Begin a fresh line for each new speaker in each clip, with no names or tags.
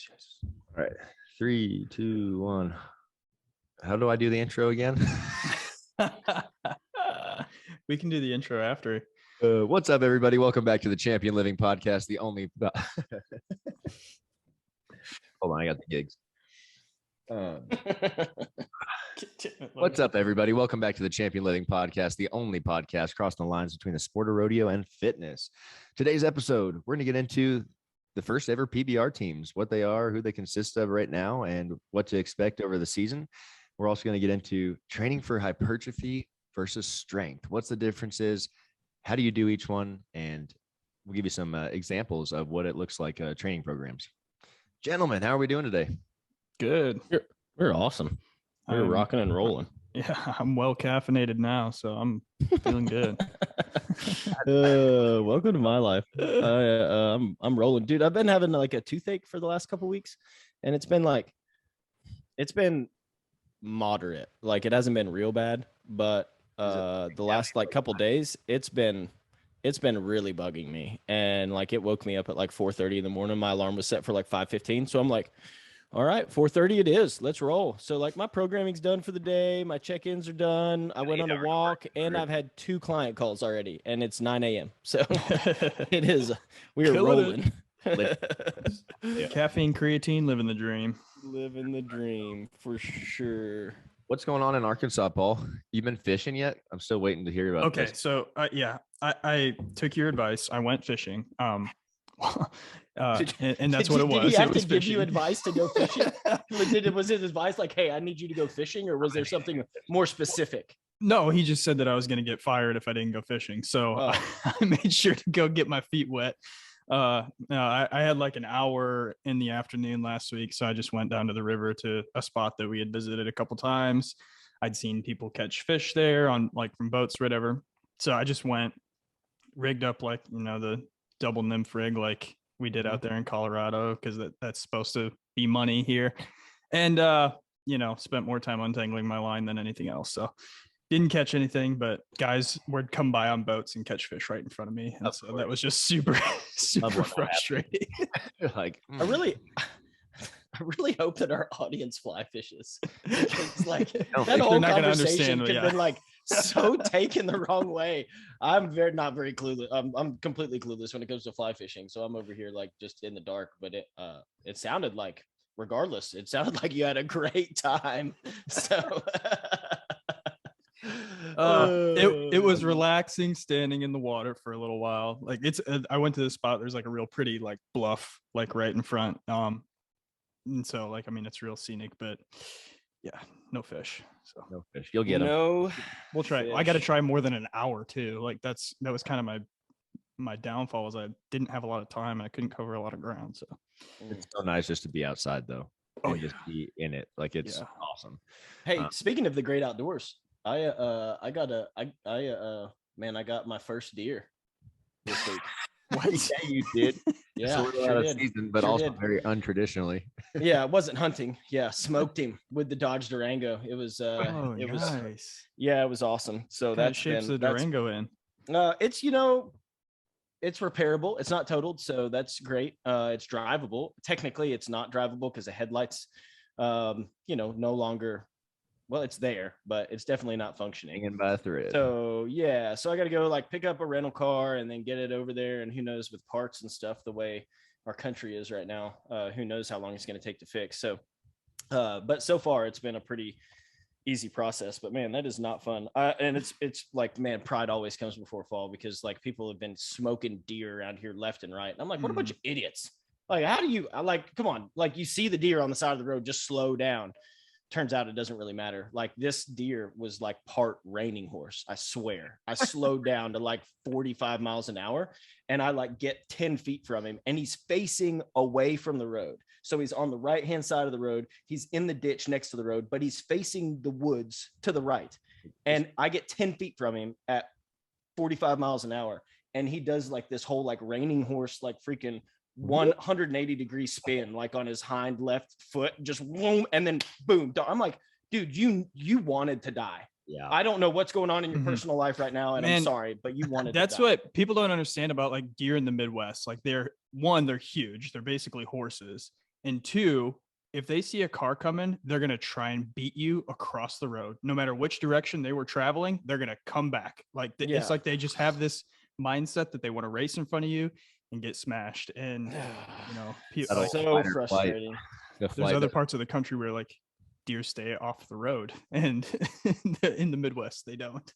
Jesus. All right. 3, 2, 1. How do I do the intro again?
We can do the intro after.
What's up, everybody? Welcome back to the Champion Living Podcast, the only... Hold on, I got the gigs. What's up, everybody? Welcome back to the Champion Living Podcast, the only podcast crossing the lines between the sport of rodeo and fitness. Today's episode, we're going to get into the first ever PBR teams, what they are, who they consist of right now, and what to expect over the season. We're also going to get into training for hypertrophy versus strength. What's the differences? How do you do each one? And we'll give you some examples of what it looks like training programs. Gentlemen, how are we doing today?
Good.
We're awesome. We're rocking and rolling.
Yeah, I'm well caffeinated now, so I'm feeling good.
Welcome to my life. I'm rolling, dude. I've been having like a toothache for the last couple of weeks, and it's been moderate. Like it hasn't been real bad, but the last like couple days, it's been really bugging me, and like it woke me up at like 4:30 in the morning. My alarm was set for like 5:15, so I'm like, all right, 4:30 it is. Let's roll. So like my programming's done for the day. My check-ins are done. I went on a walk, and I've had 2 client calls already, and it's 9 a.m. So it is. We are rolling.
Caffeine, creatine, living the dream.
Living the dream for sure.
What's going on in Arkansas, Paul? You been fishing yet? I'm still waiting to hear about this.
Okay, so I took your advice. I went fishing. And that's what it was.
Did he have to
give
give you advice to go fishing? Was his advice like, hey, I need you to go fishing, or was there something more specific?
No, he just said that I was going to get fired if I didn't go fishing. So I made sure to go get my feet wet. I had like an hour in the afternoon last week, so I just went down to the river to a spot that we had visited a couple times. I'd seen people catch fish there on like from boats or whatever. So I just went, rigged up like, the double nymph rig like we did out there in Colorado, because that's supposed to be money here. And spent more time untangling my line than anything else. So didn't catch anything, but guys would come by on boats and catch fish right in front of me. And so that was just super frustrating.
Like,
I really hope that our audience fly fishes. It's like that whole conversation could have been like so taken the wrong way. I'm not very clueless. I'm completely clueless when it comes to fly fishing. So I'm over here like just in the dark, but it sounded like, regardless, it sounded like you had a great time. So
it was relaxing standing in the water for a little while. Like I went to this spot. There's like a real pretty like bluff like right in front. And so like, I mean, it's real scenic, but yeah, no fish. So
no fish. You'll get them.
No,
we'll try.
Fish.
I got to try more than an hour too. Like that was kind of my downfall, was I didn't have a lot of time and I couldn't cover a lot of ground. So
it's so nice just to be outside though. And just be in it. Like it's awesome.
Hey, speaking of the great outdoors, I got my first deer this week.
What? Yeah, you did.
Yeah,
so out of season, but also very untraditionally.
Yeah, it wasn't hunting. Yeah, smoked him with the Dodge Durango. It was
nice.
Yeah, it was awesome. So that
shapes the Durango in.
It's it's repairable. It's not totaled, so that's great. It's drivable. Technically, it's not drivable because the headlights, no longer. Well, it's there, but it's definitely not functioning.
Hanging by a thread.
So yeah, so I got to go like pick up a rental car and then get it over there. And who knows, with parts and stuff, the way our country is right now, who knows how long it's going to take to fix. So, but so far it's been a pretty easy process. But man, that is not fun. And it's like, man, pride always comes before fall, because like people have been smoking deer around here left and right. And I'm like, what a bunch of idiots! Like, how do you come on? Like, you see the deer on the side of the road, just slow down. Turns out it doesn't really matter. Like, this deer was like part reining horse. I swear. I slowed down to like 45 miles an hour, and I like get 10 feet from him, and he's facing away from the road. So he's on the right-hand side of the road. He's in the ditch next to the road, but he's facing the woods to the right. And I get 10 feet from him at 45 miles an hour. And he does like this whole like reining horse, like freaking 180-degree spin, like on his hind left foot, just boom, and then boom. I'm like, dude, you wanted to die.
Yeah.
I don't know what's going on in your personal life right now, and I'm sorry, but you wanted
that's
to die.
What people don't understand about like deer in the Midwest. Like they're huge. They're basically horses. And two, if they see a car coming, they're going to try and beat you across the road. No matter which direction they were traveling, they're going to come back. Like it's like they just have this mindset that they want to race in front of you and get smashed. And, you know,
like, so frustrating.
There's other parts of the country where like deer stay off the road, and in the Midwest, they don't.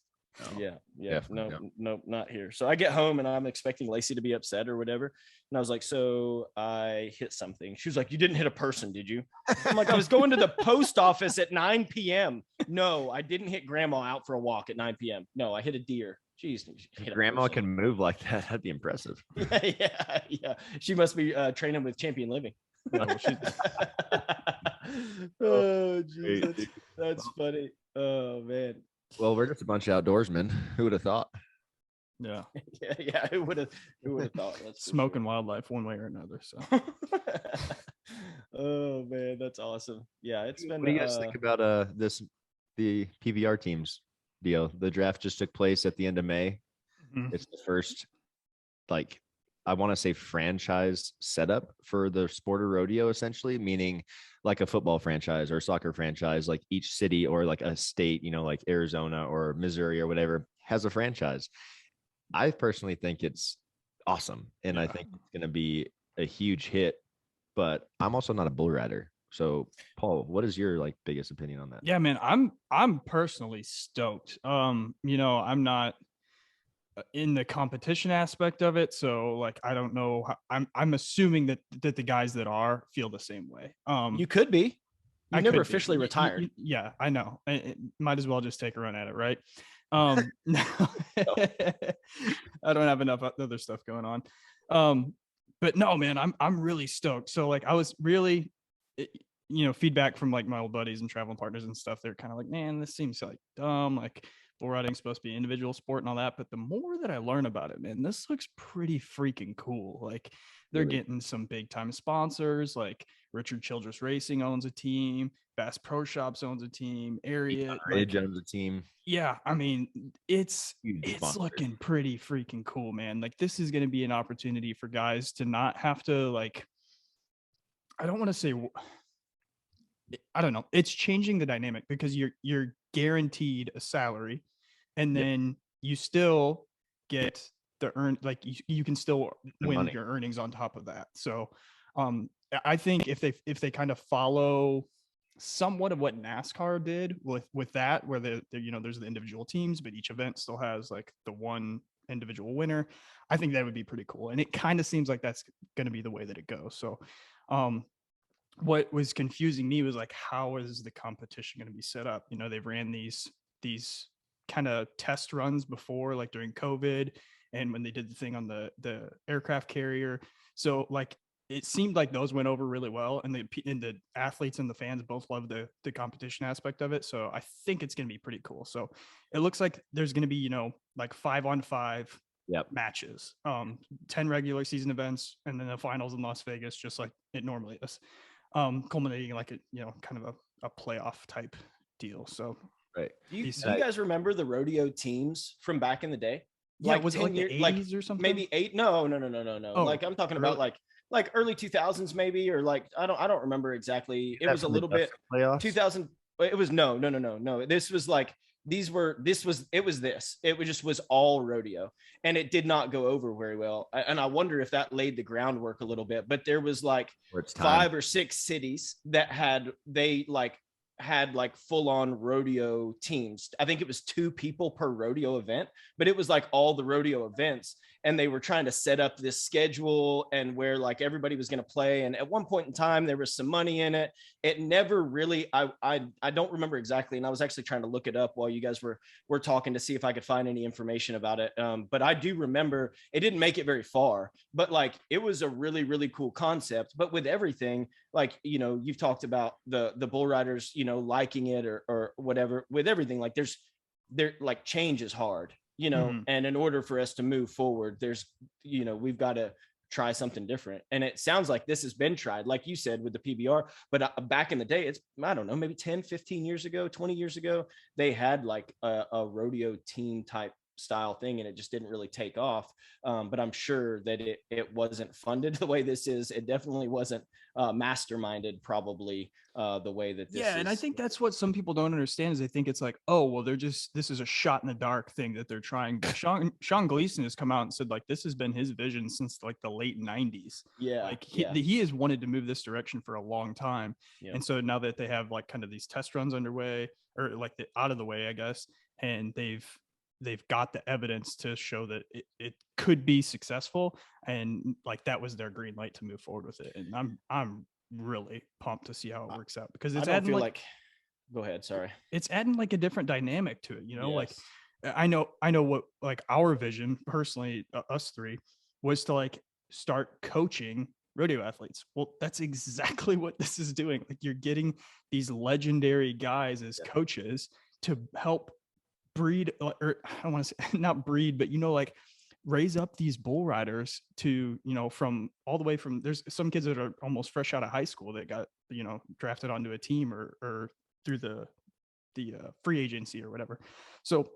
No, not here. So I get home and I'm expecting Lacey to be upset or whatever. And I was like, so I hit something. She was like, you didn't hit a person, did you? I'm like, I was going to the post office at 9 p.m. No, I didn't hit grandma out for a walk at 9 p.m. No, I hit a deer. Jeez,
grandma can move like that. That'd be impressive.
Yeah. She must be training with Champion Living. Oh, geez, that's funny. Oh man.
Well, we're just a bunch of outdoorsmen. Who would have thought?
Yeah.
Yeah. Who would have thought? That's
smoking wildlife one way or another. So.
Oh man, that's awesome. Yeah, it's been.
What do you guys think about the PBR teams deal? The draft just took place at the end of May. Mm-hmm. It's the first, like, I want to say franchise setup for the sport of rodeo, essentially, meaning like a football franchise or a soccer franchise, like each city or like a state, you know, like Arizona or Missouri or whatever has a franchise. I personally think it's awesome. And I think it's going to be a huge hit, but I'm also not a bull rider. So Paul, what is your like biggest opinion on that?
Yeah, man, I'm personally stoked. You know, I'm not in the competition aspect of it, so like I don't know how, I'm assuming that the guys that are feel the same way.
You could be. I never officially retired.
Yeah, I know. Might as well just take a run at it, right? No. I don't have enough other stuff going on. But no, man, I'm really stoked. So like I was really, you know, feedback from like my old buddies and traveling partners and stuff. They're kind of like, man, this seems like dumb. Like bull riding is supposed to be an individual sport and all that. But the more that I learn about it, man, this looks pretty freaking cool. Like they're getting some big time sponsors. Like Richard Childress Racing owns a team. Bass Pro Shops owns a team. Area
Ridge owns a team.
Yeah, I mean, it's looking pretty freaking cool, man. Like this is going to be an opportunity for guys to not have to like, I don't want to say, I don't know. It's changing the dynamic because you're guaranteed a salary, and then you still get the like you can still win your earnings on top of that. So, I think if they kind of follow somewhat of what NASCAR did with that, where you know there's the individual teams, but each event still has like the one individual winner. I think that would be pretty cool, and it kind of seems like that's going to be the way that it goes. So, what was confusing me was like, how is the competition going to be set up? You know, they've ran these kind of test runs before, like during COVID, and when they did the thing on the aircraft carrier. So like it seemed like those went over really well, and the athletes and the fans both love the competition aspect of it. So I think it's going to be pretty cool. So it looks like there's going to be, you know, like 5-on-5 matches, 10 regular season events, and then the finals in Las Vegas, just like it normally is, culminating like a, you know, kind of a playoff type deal. So
right. Do you guys remember the rodeo teams from back in the day?
Yeah, like was it like the 80s or something?
Maybe 8. No. Oh, like I'm talking about like early 2000s maybe, or like I don't remember exactly. It was a little bit playoffs? 2000. It was no. This was like it was all rodeo, and it did not go over very well. And I wonder if that laid the groundwork a little bit. But there was like 5 or 6 cities that had full on rodeo teams. I think it was 2 people per rodeo event, but it was like all the rodeo events, and they were trying to set up this schedule and where like everybody was going to play. And at one point in time, there was some money in it. It never really, I don't remember exactly. And I was actually trying to look it up while you guys were talking to see if I could find any information about it. But I do remember it didn't make it very far, but like, it was a really, really cool concept. But with everything, like, you know, you've talked about the bull riders, you know, liking it or whatever. With everything, like there like change is hard, you know, and in order for us to move forward, there's, you know, we've got to try something different. And it sounds like this has been tried, like you said, with the PBR, but back in the day, it's, I don't know, maybe 10, 15 years ago, 20 years ago, they had like a rodeo team type style thing, and it just didn't really take off. But I'm sure that it wasn't funded the way this is. It definitely wasn't masterminded, probably the way that this is.
And I think that's what some people don't understand is they think it's like, oh, well, this is a shot in the dark thing that they're trying. But Sean Gleason has come out and said, like, this has been his vision since like the late 90s.
Yeah.
Like he has wanted to move this direction for a long time.
Yeah.
And so now that they have like kind of these test runs underway, or like out of the way, I guess, and they've got the evidence to show that it could be successful, and like that was their green light to move forward with it. And I'm really pumped to see how it works out, because it's adding like
go ahead, sorry,
it's adding like a different dynamic to it, you know.
Yes.
Like I know what like our vision personally, us three, was to like start coaching rodeo athletes. Well, that's exactly what this is doing. Like you're getting these legendary guys as coaches to help breed, or I don't want to say not breed, but, you know, like raise up these bull riders to, you know, from all the way from, there's some kids that are almost fresh out of high school that got, you know, drafted onto a team or through the free agency or whatever. So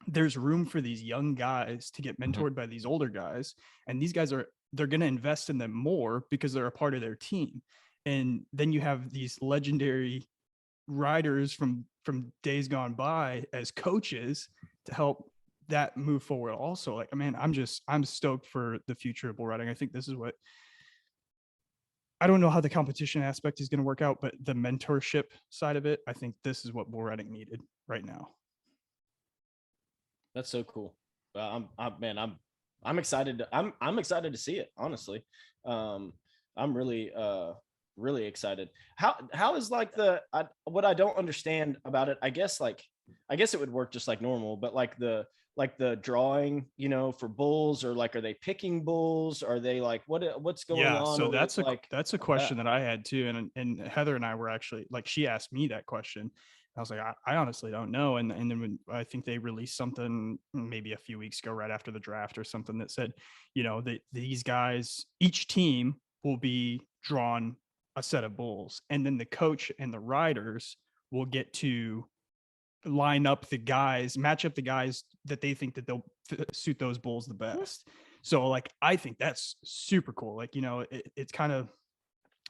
there's room for these young guys to get mentored by these older guys. And these guys they're going to invest in them more because they're a part of their team. And then you have these legendary riders from days gone by as coaches to help that move forward also. Like, man, I'm stoked for the future of bull riding. I think this is what, I don't know how the competition aspect is going to work out, but the mentorship side of it, I think this is what bull riding needed right now.
That's so cool. I'm excited. I'm excited to see it. Honestly, I'm really excited. How is like what I don't understand about it? I guess it would work just like normal, but like the drawing, you know, for bulls, or like, are they picking bulls? Are they like, what's going on?
So that's a question that I had too. And Heather and I were actually, like, she asked me that question. I was like, I honestly don't know. And then when I think they released something maybe a few weeks ago, right after the draft or something, that said, you know, these guys, each team will be drawn a set of bulls, and then the coach and the riders will get to line up the guys, match up the guys that they think that they'll suit those bulls the best. So like, I think that's super cool. Like, you know, it's kind of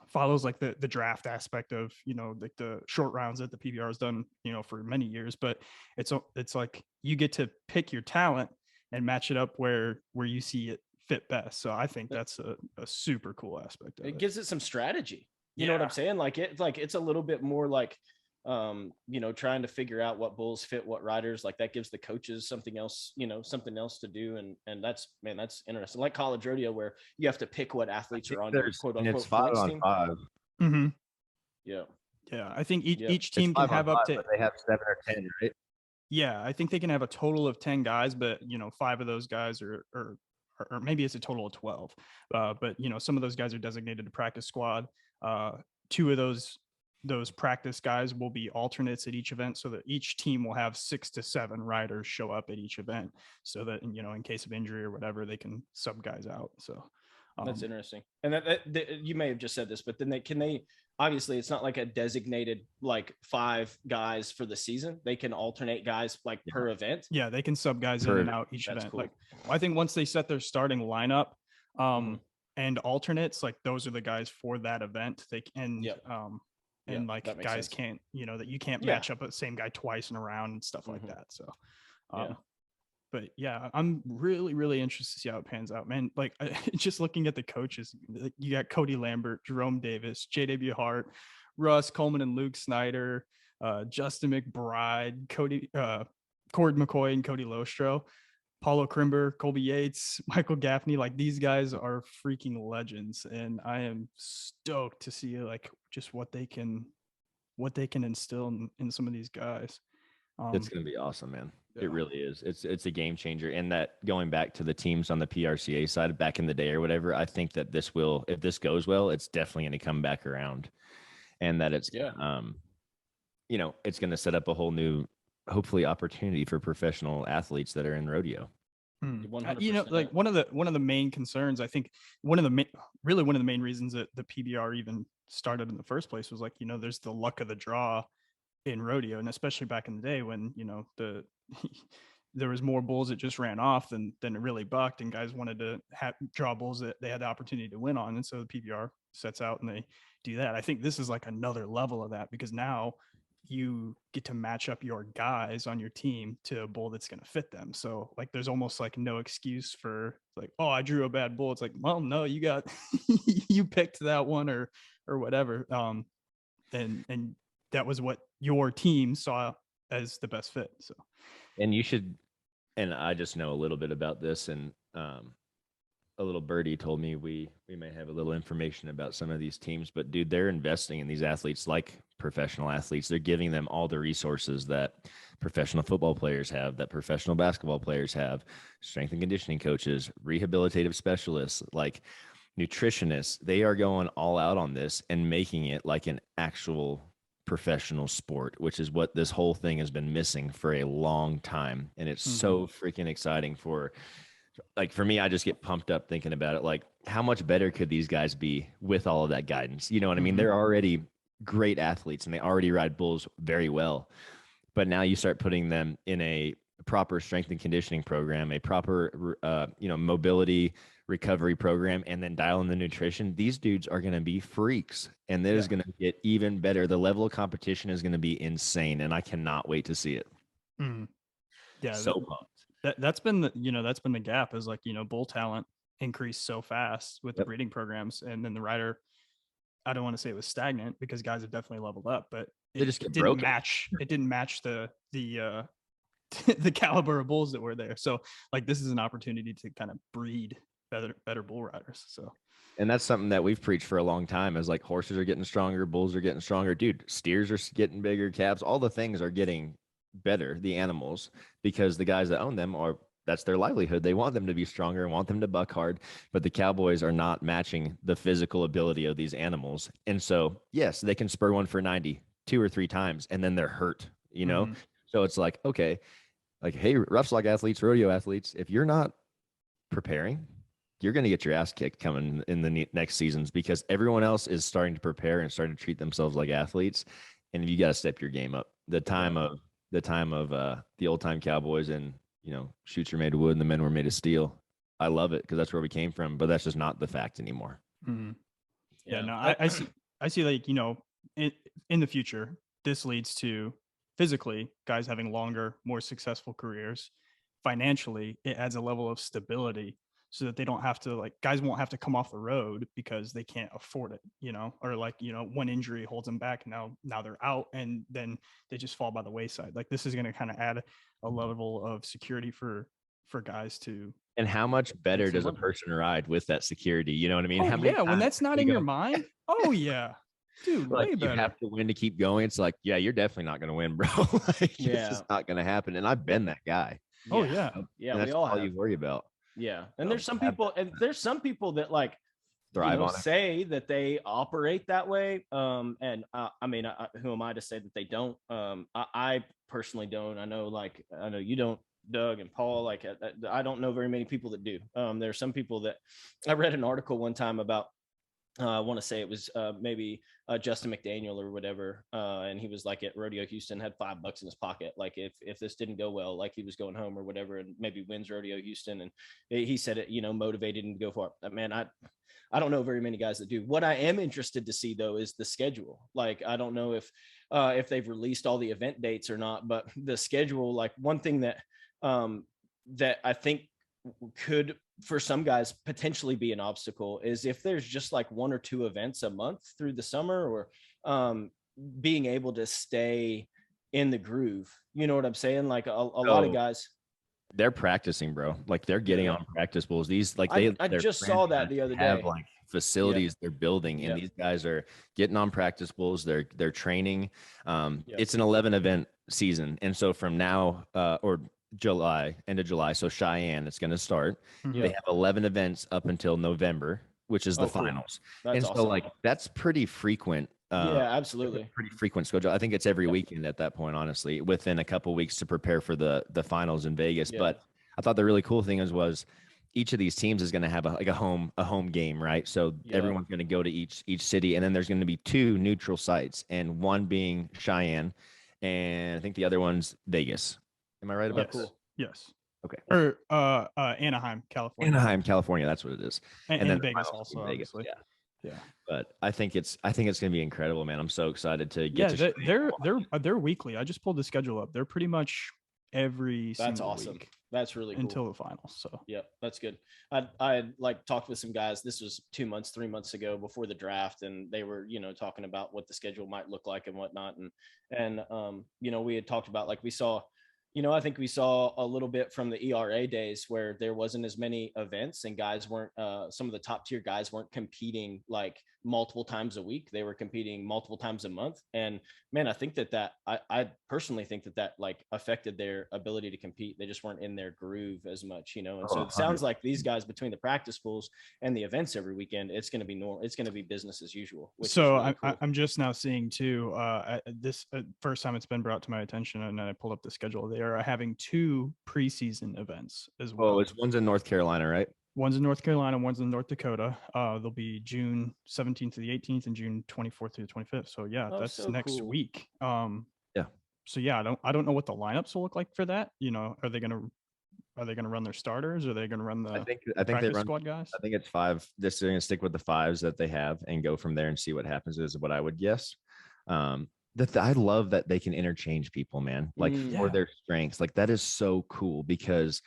follows like the draft aspect of, you know, like the short rounds that the PBR has done, you know, for many years, but it's like you get to pick your talent and match it up where you see it fit best. So I think that's a super cool aspect of it.
It gives it some strategy. You know what I'm saying? Like it's a little bit more like, you know, trying to figure out what bulls fit what riders. Like that gives the coaches something else, you know, something else to do. And that's interesting. Like college rodeo, where you have to pick what athletes are on your quote unquote.
It's 5 on 5.
Mm-hmm.
Yeah.
I think each team can have up to,
they have 7 or 10, right?
Yeah. I think they can have a total of 10 guys, but, you know, 5 of those guys or maybe it's a total of 12. But, you know, some of those guys are designated to practice squad. 2 of those practice guys will be alternates at each event, so that each team will have 6 to 7 riders show up at each event, so that, you know, in case of injury or whatever, they can sub guys out. So
that's interesting. And that you may have just said this, but then they obviously it's not like a designated like 5 guys for the season. They can alternate guys like per event.
Yeah, they can sub guys in and out each event. Cool. Like I think once they set their starting lineup, and alternates, like those are the guys for that event. They can, and like guys can't, you know, that you can't match up the same guy twice in a round and stuff like that. So, but yeah, I'm really, really interested to see how it pans out, man. Like just looking at the coaches, you got Cody Lambert, Jerome Davis, JW Hart, Russ Coleman and Luke Snyder, Justin McBride, Cord McCoy and Cody Lostro, Paulo Crimber, Colby Yates, Michael Gaffney. Like these guys are freaking legends. And I am stoked to see like just what they can instill in some of these guys.
It's going to be awesome, man. It really is. It's a game changer. And that going back to the teams on the PRCA side back in the day or whatever, I think that if this goes well, it's definitely going to come back around, and that it's, you know, it's going to set up a whole new, hopefully, opportunity for professional athletes that are in rodeo.
100%.
You know, like one of the main concerns, I think one of the main reasons that the PBR even started in the first place was like, you know, there's the luck of the draw in rodeo, and especially back in the day when, you know, there was more bulls that just ran off than it really bucked, and guys wanted to draw bulls that they had the opportunity to win on. And so the PBR sets out and they do that. I think this is like another level of that, because now you get to match up your guys on your team to a bull that's going to fit them. So like, there's almost like no excuse for like, oh, I drew a bad bull. It's like, well, no, you got, you picked that one or whatever. And that was what your team saw as the best fit. So,
and you should, and I just know a little bit about this, and a little birdie told me we may have a little information about some of these teams, but dude, they're investing in these athletes like professional athletes. They're giving them all the resources that professional football players have, that professional basketball players have, strength and conditioning coaches, rehabilitative specialists, like nutritionists. They are going all out on this and making it like an actual professional sport, which is what this whole thing has been missing for a long time. And it's so freaking exciting for me. I just get pumped up thinking about it. Like, how much better could these guys be with all of that guidance? You know what I mean? They're already great athletes and they already ride bulls very well. But now you start putting them in a proper strength and conditioning program, a proper, mobility recovery program, and then dial in the nutrition. These dudes are going to be freaks, and that is going to get even better. The level of competition is going to be insane, and I cannot wait to see it.
Yeah.
So pumped.
That's been the gap, is like, bull talent increased so fast with the breeding programs, and then the rider, I don't want to say it was stagnant, because guys have definitely leveled up, but
it
didn't match the the caliber of bulls that were there. So like, this is an opportunity to kind of breed better bull riders. So,
and that's something that we've preached for a long time, is like, horses are getting stronger, bulls are getting stronger, dude. Steers are getting bigger, calves, all the things are getting better, the animals, because the guys that own them that's their livelihood. They want them to be stronger and want them to buck hard, but the cowboys are not matching the physical ability of these animals. And so, yes, they can spur one for 90 2 or 3 times, and then they're hurt, So it's like, okay, like, hey, rough slog athletes, rodeo athletes, if you're not preparing, you're going to get your ass kicked coming in the next seasons, because everyone else is starting to prepare and starting to treat themselves like athletes. And you got to step your game up. The time of the old time cowboys, and chutes are made of wood and the men were made of steel. I love it, because that's where we came from, but that's just not the fact anymore.
Yeah, no, I see like, in the future, this leads to physically guys having longer, more successful careers. Financially, it adds a level of stability, so that they don't have to, like, guys won't have to come off the road because they can't afford it, or like, one injury holds them back. Now they're out, and then they just fall by the wayside. Like, this is going to kind of add a level of security for guys to.
And how much better does a person ride with that security? You know what I mean?
Oh, when that's not in your mind. Oh yeah. Dude,
like,
way better.
You have to win to keep going. It's like, yeah, you're definitely not going to win, bro. It's just not going to happen. And I've been that guy.
Oh yeah.
Yeah.
That's all you worry about.
Yeah. And there's some people that like
thrive on
say that they operate that way. I mean, who am I to say that they don't? I personally don't. I know you don't, Doug and Paul. Like, I don't know very many people that do. There are some people that I read an article one time about. I want to say it was maybe Justin McDaniel or whatever, and he was like at Rodeo Houston, had $5 in his pocket. Like, if this didn't go well, like he was going home or whatever, and maybe wins Rodeo Houston, and he said it, motivated him to go for it. Man, I don't know very many guys that do. What I am interested to see though is the schedule. Like, I don't know if they've released all the event dates or not, but the schedule, like, one thing that that I think could, for some guys, potentially be an obstacle is if there's just like 1 or 2 events a month through the summer, or being able to stay in the groove. You know what I'm saying? Like, a lot of guys,
they're practicing, bro. Like, they're getting on practice bulls. These, like,
I just saw that the other day.
Like, facilities they're building, and these guys are getting on practice bulls. They're training. It's an 11 event season, and so from now or end of July, so Cheyenne, it's going to start. They have 11 events up until November, which is the finals. That's and awesome. So like, that's pretty frequent.
Absolutely.
Pretty frequent schedule. I think it's every weekend at that point, honestly, within a couple of weeks to prepare for the finals in Vegas. But I thought the really cool thing was each of these teams is going to have a home game, right? So everyone's going to go to each city, and then there's going to be 2 neutral sites, and one being Cheyenne, and I think the other one's Vegas. Am I right about
that?
Cool.
Yes.
Okay.
Or Anaheim, California.
Anaheim, California. That's what it is.
And then
the
Vegas
finals
also,
in Vegas.
obviously.
Yeah. But I think it's going to be incredible, man. I'm so excited to get to
they're weekly. I just pulled the schedule up. They're pretty much every single
awesome.
week.
That's really cool.
Until the finals. So
yep, that's good. I like talked with some guys. This was 3 months ago before the draft, and they were, talking about what the schedule might look like and whatnot. And we had talked about, like, we saw, I think we saw a little bit from the ERA days where there wasn't as many events and guys weren't, some of the top tier guys weren't competing like multiple times a week. They were competing multiple times a month. And man, I think I personally think that like affected their ability to compete. They just weren't in their groove as much, and so it sounds like these guys, between the practice pools and the events every weekend, it's going to be normal. It's going to be business as usual.
So really cool. I'm just now seeing too, this first time it's been brought to my attention, and I pulled up the schedule. They are having 2 preseason events as well.
Oh, it's one's in North Carolina, right?
One's in North Carolina, one's in North Dakota. They'll be June 17th to the 18th and June 24th to the 25th. So yeah, that's so next
cool.
week.
Yeah.
So yeah, I don't know what the lineups will look like for that. Are they gonna run their starters? Or are they gonna run the
I think they run
squad guys?
I think it's 5. They're going to stick with the 5s that they have and go from there and see what happens, is what I would guess. I love that they can interchange people, man, like for their strengths. Like that is so cool because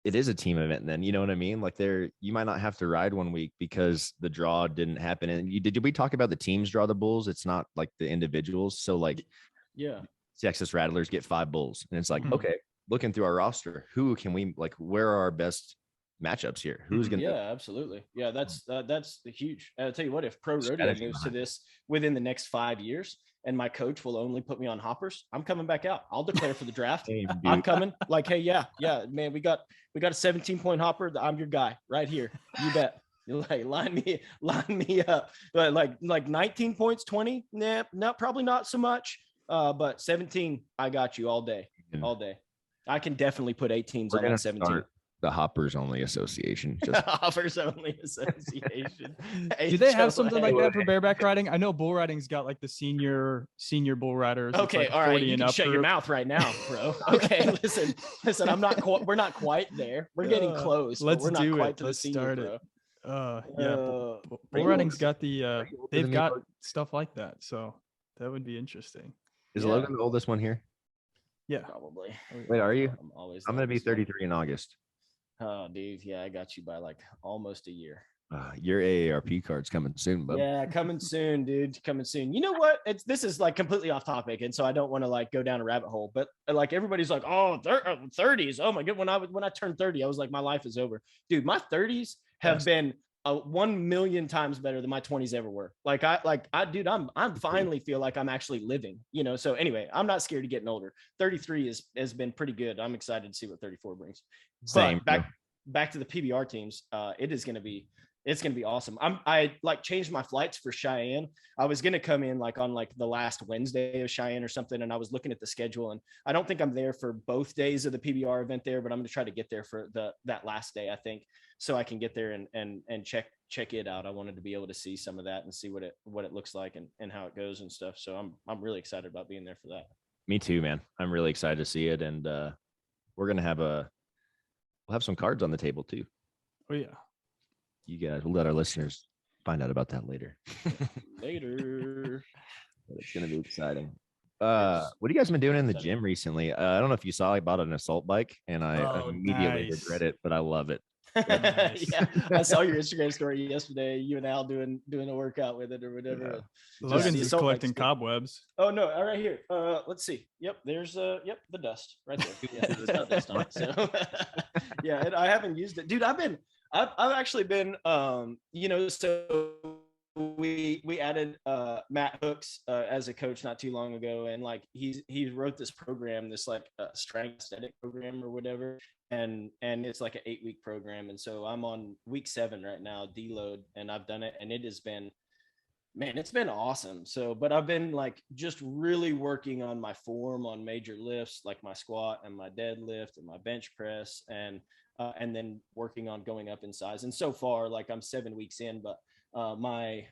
it is a team event. Then, you know what I mean? Like you might not have to ride one week because the draw didn't happen. And did we talk about the teams draw the bulls? It's not like the individuals. So like,
yeah,
Texas Rattlers get 5 bulls, and it's like, okay, looking through our roster, who can we, like, where are our best matchups here? Who's gonna?
Yeah, absolutely. Yeah, that's huge. I'll tell you what, if Pro Rodeo moves to this within the next 5 years, and my coach will only put me on hoppers, I'm coming back out. I'll declare for the draft. I'm coming. Like, hey, yeah, man, we got a 17-point hopper. I'm your guy right here. You bet. Like, line me up. But like 19 points, 20, nah, no, probably not so much. But 17, I got you all day. I can definitely put 18s on that 17.
The Hoppers Only Association. Just
Hoppers Only Association.
Do they have something like that for bareback riding? I know bull riding's got like the senior bull riders.
Okay,
like
all right. You can shut your mouth right now, bro. Okay, listen. We're not quite there. We're getting close.
Let's
we're not
do
quite
it.
to
Let's
the senior,
start it.
bro.
Bull riding's got they've got stuff like that. So that would be interesting.
Is Logan the oldest one here?
Yeah,
probably.
Wait, are you?
I'm
going to be 33 in August.
Oh, dude. Yeah, I got you by like almost a year.
Your AARP card's coming soon, bud.
Yeah, coming soon, dude. Coming soon. You know what? This is like completely off topic, and so I don't want to like go down a rabbit hole. But like everybody's like, oh, 30s. Oh my god, when I turned 30, I was like, my life is over, dude. My 30s have been 1 million times better than my 20s ever were. Dude, I'm finally feel like I'm actually living. So anyway, I'm not scared of getting older. 33 has been pretty good. I'm excited to see what 34 brings.
Same.
But back to the PBR teams. It's going to be awesome. I like changed my flights for Cheyenne. I was going to come in like on like the last Wednesday of Cheyenne or something. And I was looking at the schedule, and I don't think I'm there for both days of the PBR event there, but I'm going to try to get there for that last day, I think, so I can get there and check it out. I wanted to be able to see some of that and see what it looks like and how it goes and stuff. So I'm really excited about being there for that.
Me too, man. I'm really excited to see it. And we're going to we'll have some cards on the table too.
Oh yeah.
You guys, we'll let our listeners find out about that later.
Later.
It's going to be exciting. What have you guys been doing in the gym recently? I don't know if you saw, I bought an assault bike, and I immediately regret it, but I love it.
Yeah, I saw your Instagram story yesterday. You and Al doing a workout with it or whatever.
Yeah.
Logan's just collecting cobwebs.
Oh no! All right, here. Let's see. Yep, there's the dust right there. Yeah, there's no dust on it. So yeah, and I haven't used it, dude. I've actually been so we added Matt Hooks as a coach not too long ago, and like he wrote this program, this like strength aesthetic program or whatever, and it's like an 8-week program, and so I'm on week 7 right now, deload, and I've done it, and it has been, man, it's been awesome. So, but I've been like just really working on my form on major lifts, like my squat and my deadlift and my bench press, and then working on going up in size. And so far, like I'm 7 weeks in, but my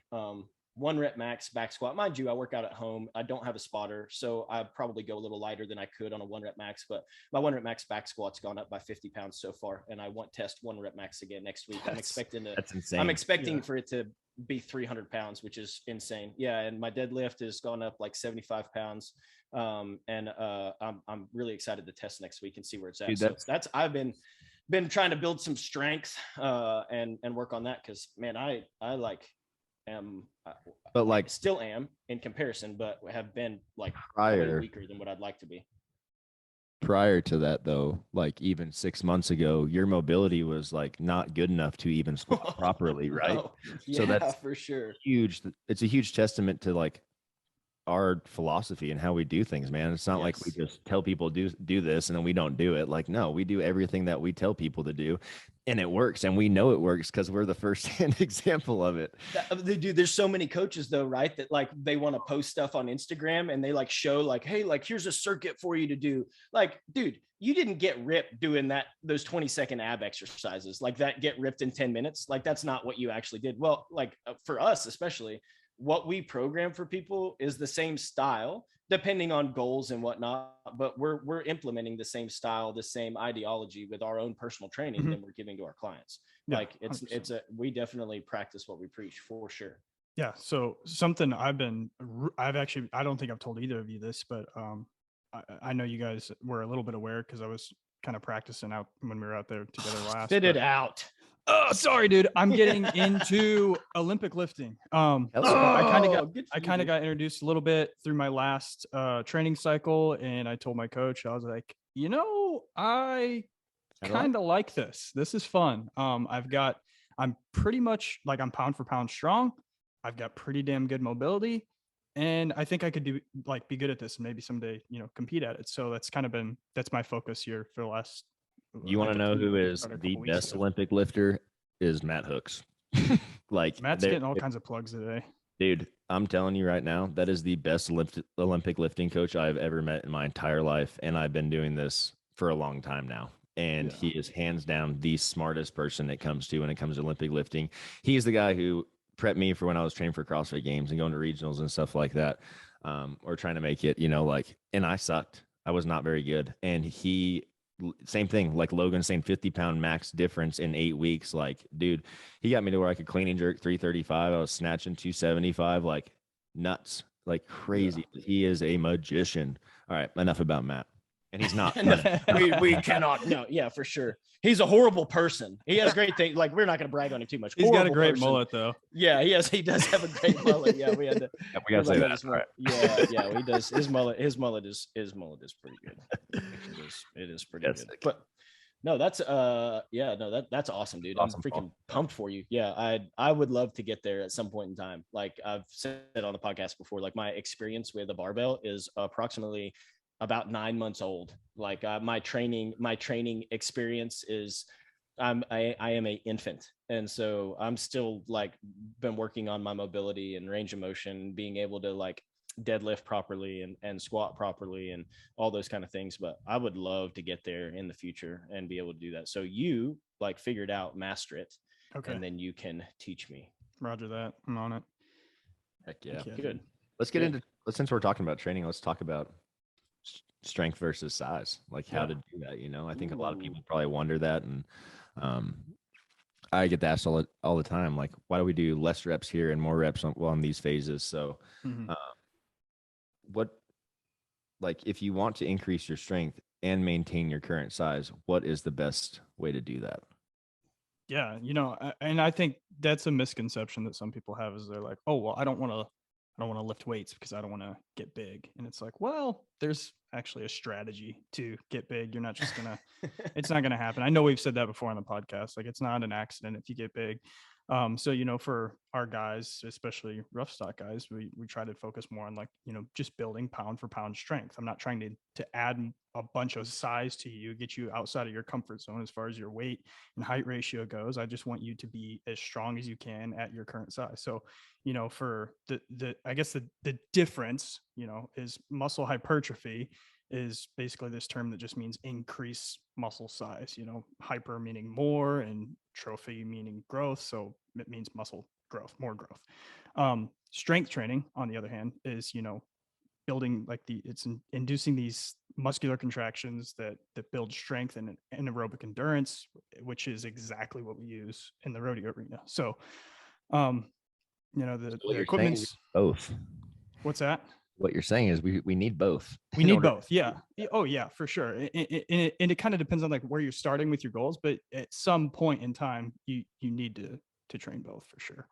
1 rep max back squat. Mind you, I work out at home. I don't have a spotter, so I probably go a little lighter than I could on a 1 rep max, but my 1 rep max back squat's gone up by 50 pounds so far. And I want test 1 rep max again next week.
That's insane.
I'm expecting for it to be 300 pounds, which is insane. Yeah. And my deadlift has gone up like 75 pounds. I'm really excited to test next week and see where it's at. Dude, I've been trying to build some strength and work on that. Cause man, I still am in comparison, but have been like weaker than what I'd like to be.
Prior to that though, like even 6 months ago, your mobility was like not good enough to even squat properly, right?
No. Yeah, so that's for sure
huge. It's a huge testament to like our philosophy and how we do things, man. It's not like we just tell people do this and then we don't do it. Like, no, we do everything that we tell people to do and it works. And we know it works because we're the firsthand example of it.
There's so many coaches though, right? That like, they want to post stuff on Instagram and they like show like, hey, like here's a circuit for you to do. Like, dude, you didn't get ripped doing those 20-second ab exercises like that, get ripped in 10 minutes. Like that's not what you actually did. Well, like for us, especially, what we program for people is the same style depending on goals and whatnot, but we're implementing the same style, the same ideology with our own personal training that we're giving to our clients. Yeah, like we definitely practice what we preach for sure.
Yeah. So something I don't think I've told either of you this, but I know you guys were a little bit aware because I was kind of practicing out when we were out there together last.
Spit it out.
Oh, sorry, dude. I'm getting into Olympic lifting. I kind of got introduced a little bit through my last training cycle, and I told my coach, I was like, I kind of like this. This is fun. I'm pretty much like I'm pound for pound strong. I've got pretty damn good mobility, and I think I could be good at this and maybe someday, compete at it. So that's my focus here for the last.
You want to know who is the best Olympic lifter? Is Matt Hooks. Like
Matt's getting all kinds of plugs today.
Dude, I'm telling you right now, that is the best Olympic lifting coach I've ever met in my entire life. And I've been doing this for a long time now. And he is hands down the smartest person when it comes to Olympic lifting. He's the guy who prepped me for when I was training for CrossFit games and going to regionals and stuff like that. Or trying to make it, and I sucked. I was not very good. And same thing, like Logan saying 50-pound max difference in 8 weeks. Like, dude, he got me to where I could clean and jerk 335. I was snatching 275, like nuts, like crazy. Yeah. He is a magician. All right, enough about Matt. And he's not.
we cannot. No, yeah, for sure. He's a horrible person. He has great things. Like, we're not going to brag on him too much.
He's got a great mullet, though.
Yeah, he does have a great mullet. Yeah, we got
to say that. Right.
Yeah, he does. His mullet is pretty good. It is pretty good. Sick. But no, that's that's awesome, dude. Awesome. I'm freaking pumped for you. Yeah, I would love to get there at some point in time. Like I've said on the podcast before, like my experience with a barbell is approximately about 9 months old. Like my training experience is I am a infant. And so I'm still like been working on my mobility and range of motion, being able to like deadlift properly and squat properly and all those kind of things. But I would love to get there in the future and be able to do that. So you like figure it out, master it. Okay. And then you can teach me.
Roger that. I'm on it.
Heck yeah.
Good.
Let's get into, since we're talking about training, let's talk about strength versus size, like how to do that. I think a lot of people probably wonder that. And I get asked all the time, like, why do we do less reps here and more reps on these phases? So if you want to increase your strength and maintain your current size, what is the best way to do that?
Yeah. And I think that's a misconception that some people have is they're like, oh, well, I don't want to lift weights because I don't want to get big. And it's like, well, there's actually a strategy to get big. You're not just it's not going to happen. I know we've said that before on the podcast. Like, it's not an accident if you get big. So, for our guys, especially rough stock guys, we try to focus more on just building pound for pound strength. I'm not trying to add a bunch of size to you, get you outside of your comfort zone as far as your weight and height ratio goes. I just want you to be as strong as you can at your current size. So, for I guess the difference, is muscle hypertrophy is basically this term that just means increase muscle size, hyper meaning more and trophy meaning growth. So it means muscle growth, more growth. Strength training, on the other hand, is, building like inducing these muscular contractions that build strength and anaerobic endurance, which is exactly what we use in the rodeo arena. So, the equipment's
both.
What's that?
What you're saying is we need both.
We need both. Yeah. Oh yeah, for sure. And it kind of depends on like where you're starting with your goals, but at some point in time, you need to train both for sure.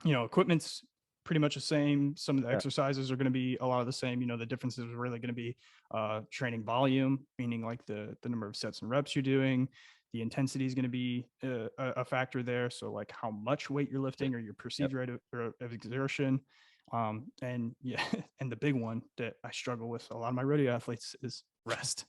Equipment's pretty much the same. Some of the exercises are going to be a lot of the same. The differences are really going to be training volume, meaning like the number of sets and reps you're doing. The intensity is going to be a factor there. So like how much weight you're lifting or your perceived rate of exertion. And yeah, and the big one that I struggle with a lot of my rodeo athletes is rest.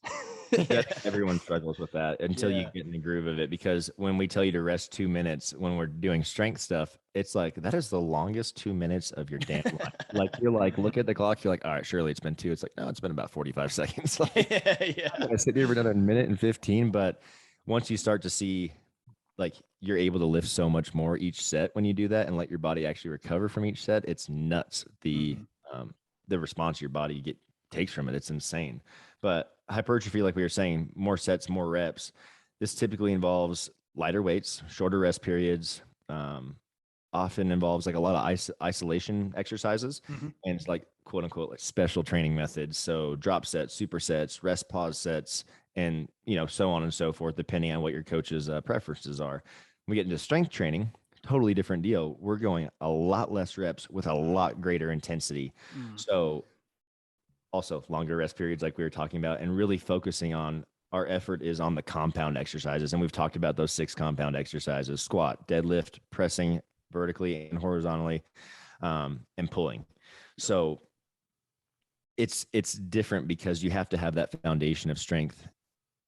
Everyone struggles with that until you get in the groove of it, because when we tell you to rest 2 minutes when we're doing strength stuff, it's like that is the longest 2 minutes of your damn life. Like you're like, look at the clock, you're like, all right, surely it's been 2. It's like, no, it's been about 45 seconds. Like, I'm gonna sit here for another minute and 15. But once you start to see, like, you're able to lift so much more each set when you do that and let your body actually recover from each set, it's nuts. The response your body takes from it, it's insane. But hypertrophy, like we were saying, more sets, more reps. This typically involves lighter weights, shorter rest periods, often involves like a lot of isolation exercises, and it's like quote unquote like special training methods. So drop sets, supersets, rest pause sets, and so on and so forth, depending on what your coach's preferences are. When we get into strength training, totally different deal. We're going a lot less reps with a lot greater intensity. So also longer rest periods like we were talking about, and really focusing on our effort is on the compound exercises. And we've talked about those 6 compound exercises: squat, deadlift, pressing vertically and horizontally, and pulling. So it's different because you have to have that foundation of strength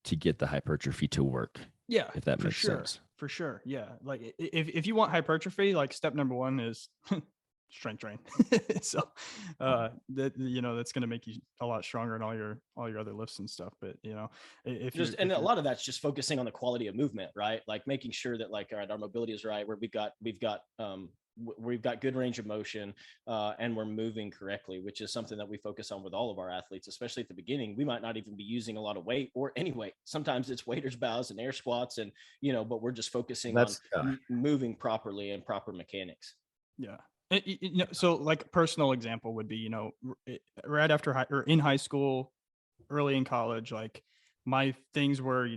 to get the hypertrophy to work.
Yeah,
if that makes sense.
For sure. Yeah. Like if you want hypertrophy, like step number 1 is strength train. So that's going to make you a lot stronger in all your other lifts and stuff. But
a lot of that's just focusing on the quality of movement, right? Like making sure that like, all right, our mobility is right, where we've got good range of motion, and we're moving correctly, which is something that we focus on with all of our athletes, especially at the beginning. We might not even be using a lot of weight or any weight. Sometimes it's waiters bows and air squats, and but we're just focusing on moving properly and proper mechanics.
Yeah. So like personal example would be, right after or in high school, early in college, like my things were,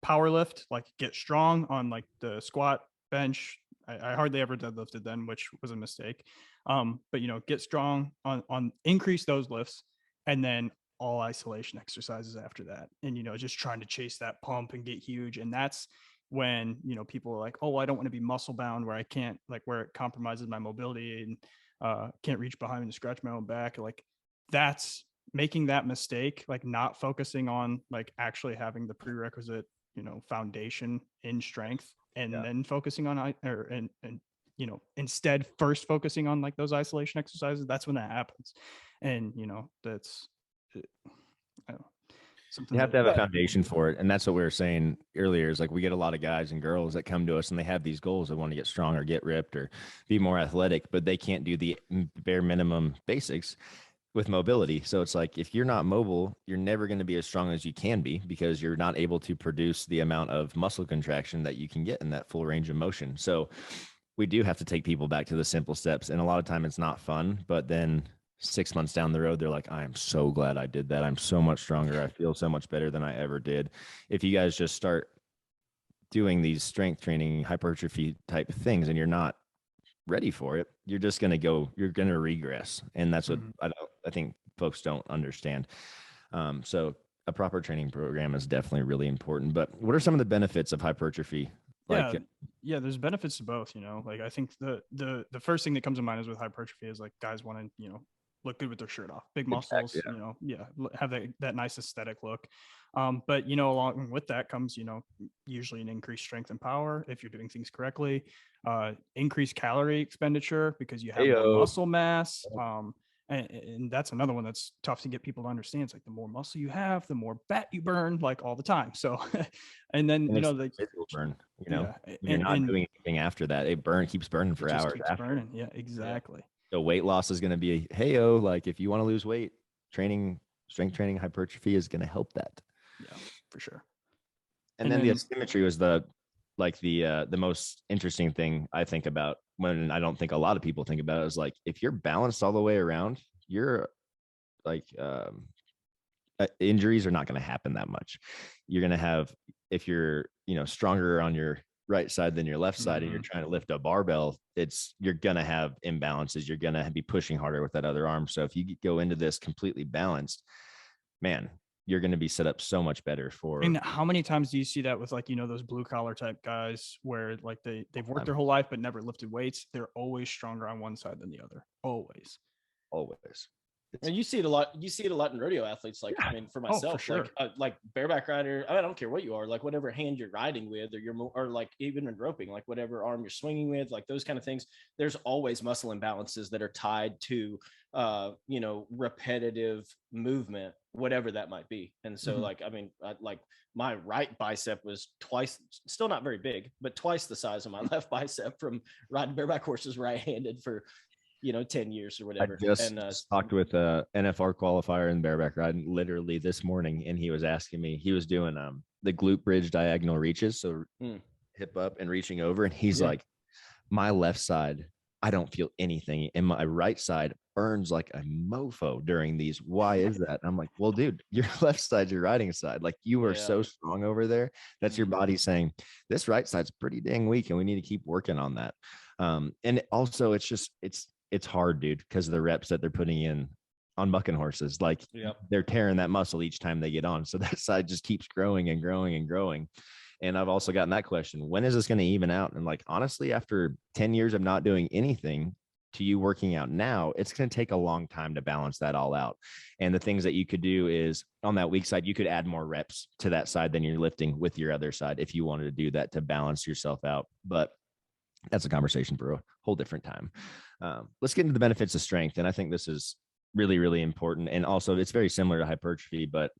power lift, like get strong on like the squat, bench. I hardly ever deadlifted then, which was a mistake. But get strong on increase those lifts, and then all isolation exercises after that. And, just trying to chase that pump and get huge. And that's when, people are like, oh, I don't want to be muscle bound where I can't, like where it compromises my mobility and can't reach behind and scratch my own back. Like that's making that mistake, like not focusing on like actually having the prerequisite, foundation in strength, and then focusing on instead first focusing on like those isolation exercises. That's when that happens. And that's
you have to have a foundation for it. And that's what we were saying earlier, is like we get a lot of guys and girls that come to us and they have these goals. They want to get stronger, get ripped, or be more athletic, but they can't do the bare minimum basics with mobility. So it's like, if you're not mobile, you're never going to be as strong as you can be, because you're not able to produce the amount of muscle contraction that you can get in that full range of motion. So we do have to take people back to the simple steps. And a lot of time it's not fun, but then 6 months down the road, they're like, I am so glad I did that. I'm so much stronger. I feel so much better than I ever did. If you guys just start doing these strength training, hypertrophy type things, and you're not ready for it, you're going to regress. And that's what I think folks don't understand. So a proper training program is definitely really important. But what are some of the benefits of hypertrophy?
Yeah, there's benefits to both, like I think the first thing that comes to mind is with hypertrophy is like guys want to, look good with their shirt off, big muscles, have that nice aesthetic look. But, along with that comes, usually an increased strength and power if you're doing things correctly, increased calorie expenditure because you have more muscle mass, And that's another one that's tough to get people to understand. It's like the more muscle you have, the more fat you burn, like all the time. So, and then,
And
you
it's
know, the
physical burn, you know,
yeah,
when you're not doing anything after that, it keeps burning for
it just
hours
keeps
after.
burning. Yeah, exactly.
So weight loss is going to be, hey-o, like if you want to lose weight, strength training, hypertrophy is going to help that.
Yeah, for sure.
And then the asymmetry was the most interesting thing I think about, when I don't think a lot of people think about it, is like, if you're balanced all the way around, you're like, injuries are not going to happen that much. You're going to have, if you're, stronger on your right side than your left side, and you're trying to lift a barbell, you're going to have imbalances. You're going to be pushing harder with that other arm. So if you go into this completely balanced, man, you're going to be set up so much better for.
And how many times do you see that with, like, those blue collar type guys where like they've worked their whole life but never lifted weights? They're always stronger on one side than the other. Always.
And you see it a lot. You see it a lot in rodeo athletes. Like, I mean, for myself,
for sure.
like bareback rider, I don't care what you are, like whatever hand you're riding with, or like even in roping, like whatever arm you're swinging with, like those kind of things. There's always muscle imbalances that are tied to, repetitive movement, whatever that might be. And so, like, I mean, like my right bicep was still not very big, but twice the size of my left bicep from riding bareback horses right-handed for 10 years or whatever.
I just talked with a NFR qualifier in bareback riding literally this morning, and he was asking me, he was doing the glute bridge diagonal reaches, so hip up and reaching over, and he's like, my left side, I don't feel anything, and my right side burns like a mofo during these. Why is that? And I'm like, well, dude, your left side's your riding side. Like, you are so strong over there. That's your body saying, this right side's pretty dang weak, and we need to keep working on that. And also, it's hard, dude, because of the reps that they're putting in on bucking horses. Like, they're tearing that muscle each time they get on. So that side just keeps growing and growing and growing. And I've also gotten that question, when is this going to even out? And like, honestly, after 10 years of not doing anything to you working out now, it's going to take a long time to balance that all out. And the things that you could do is, on that weak side, you could add more reps to that side than you're lifting with your other side, if you wanted to do that to balance yourself out. But that's a conversation for a whole different time. Let's get into the benefits of strength. And I think this is really, really important. And also, it's very similar to hypertrophy, but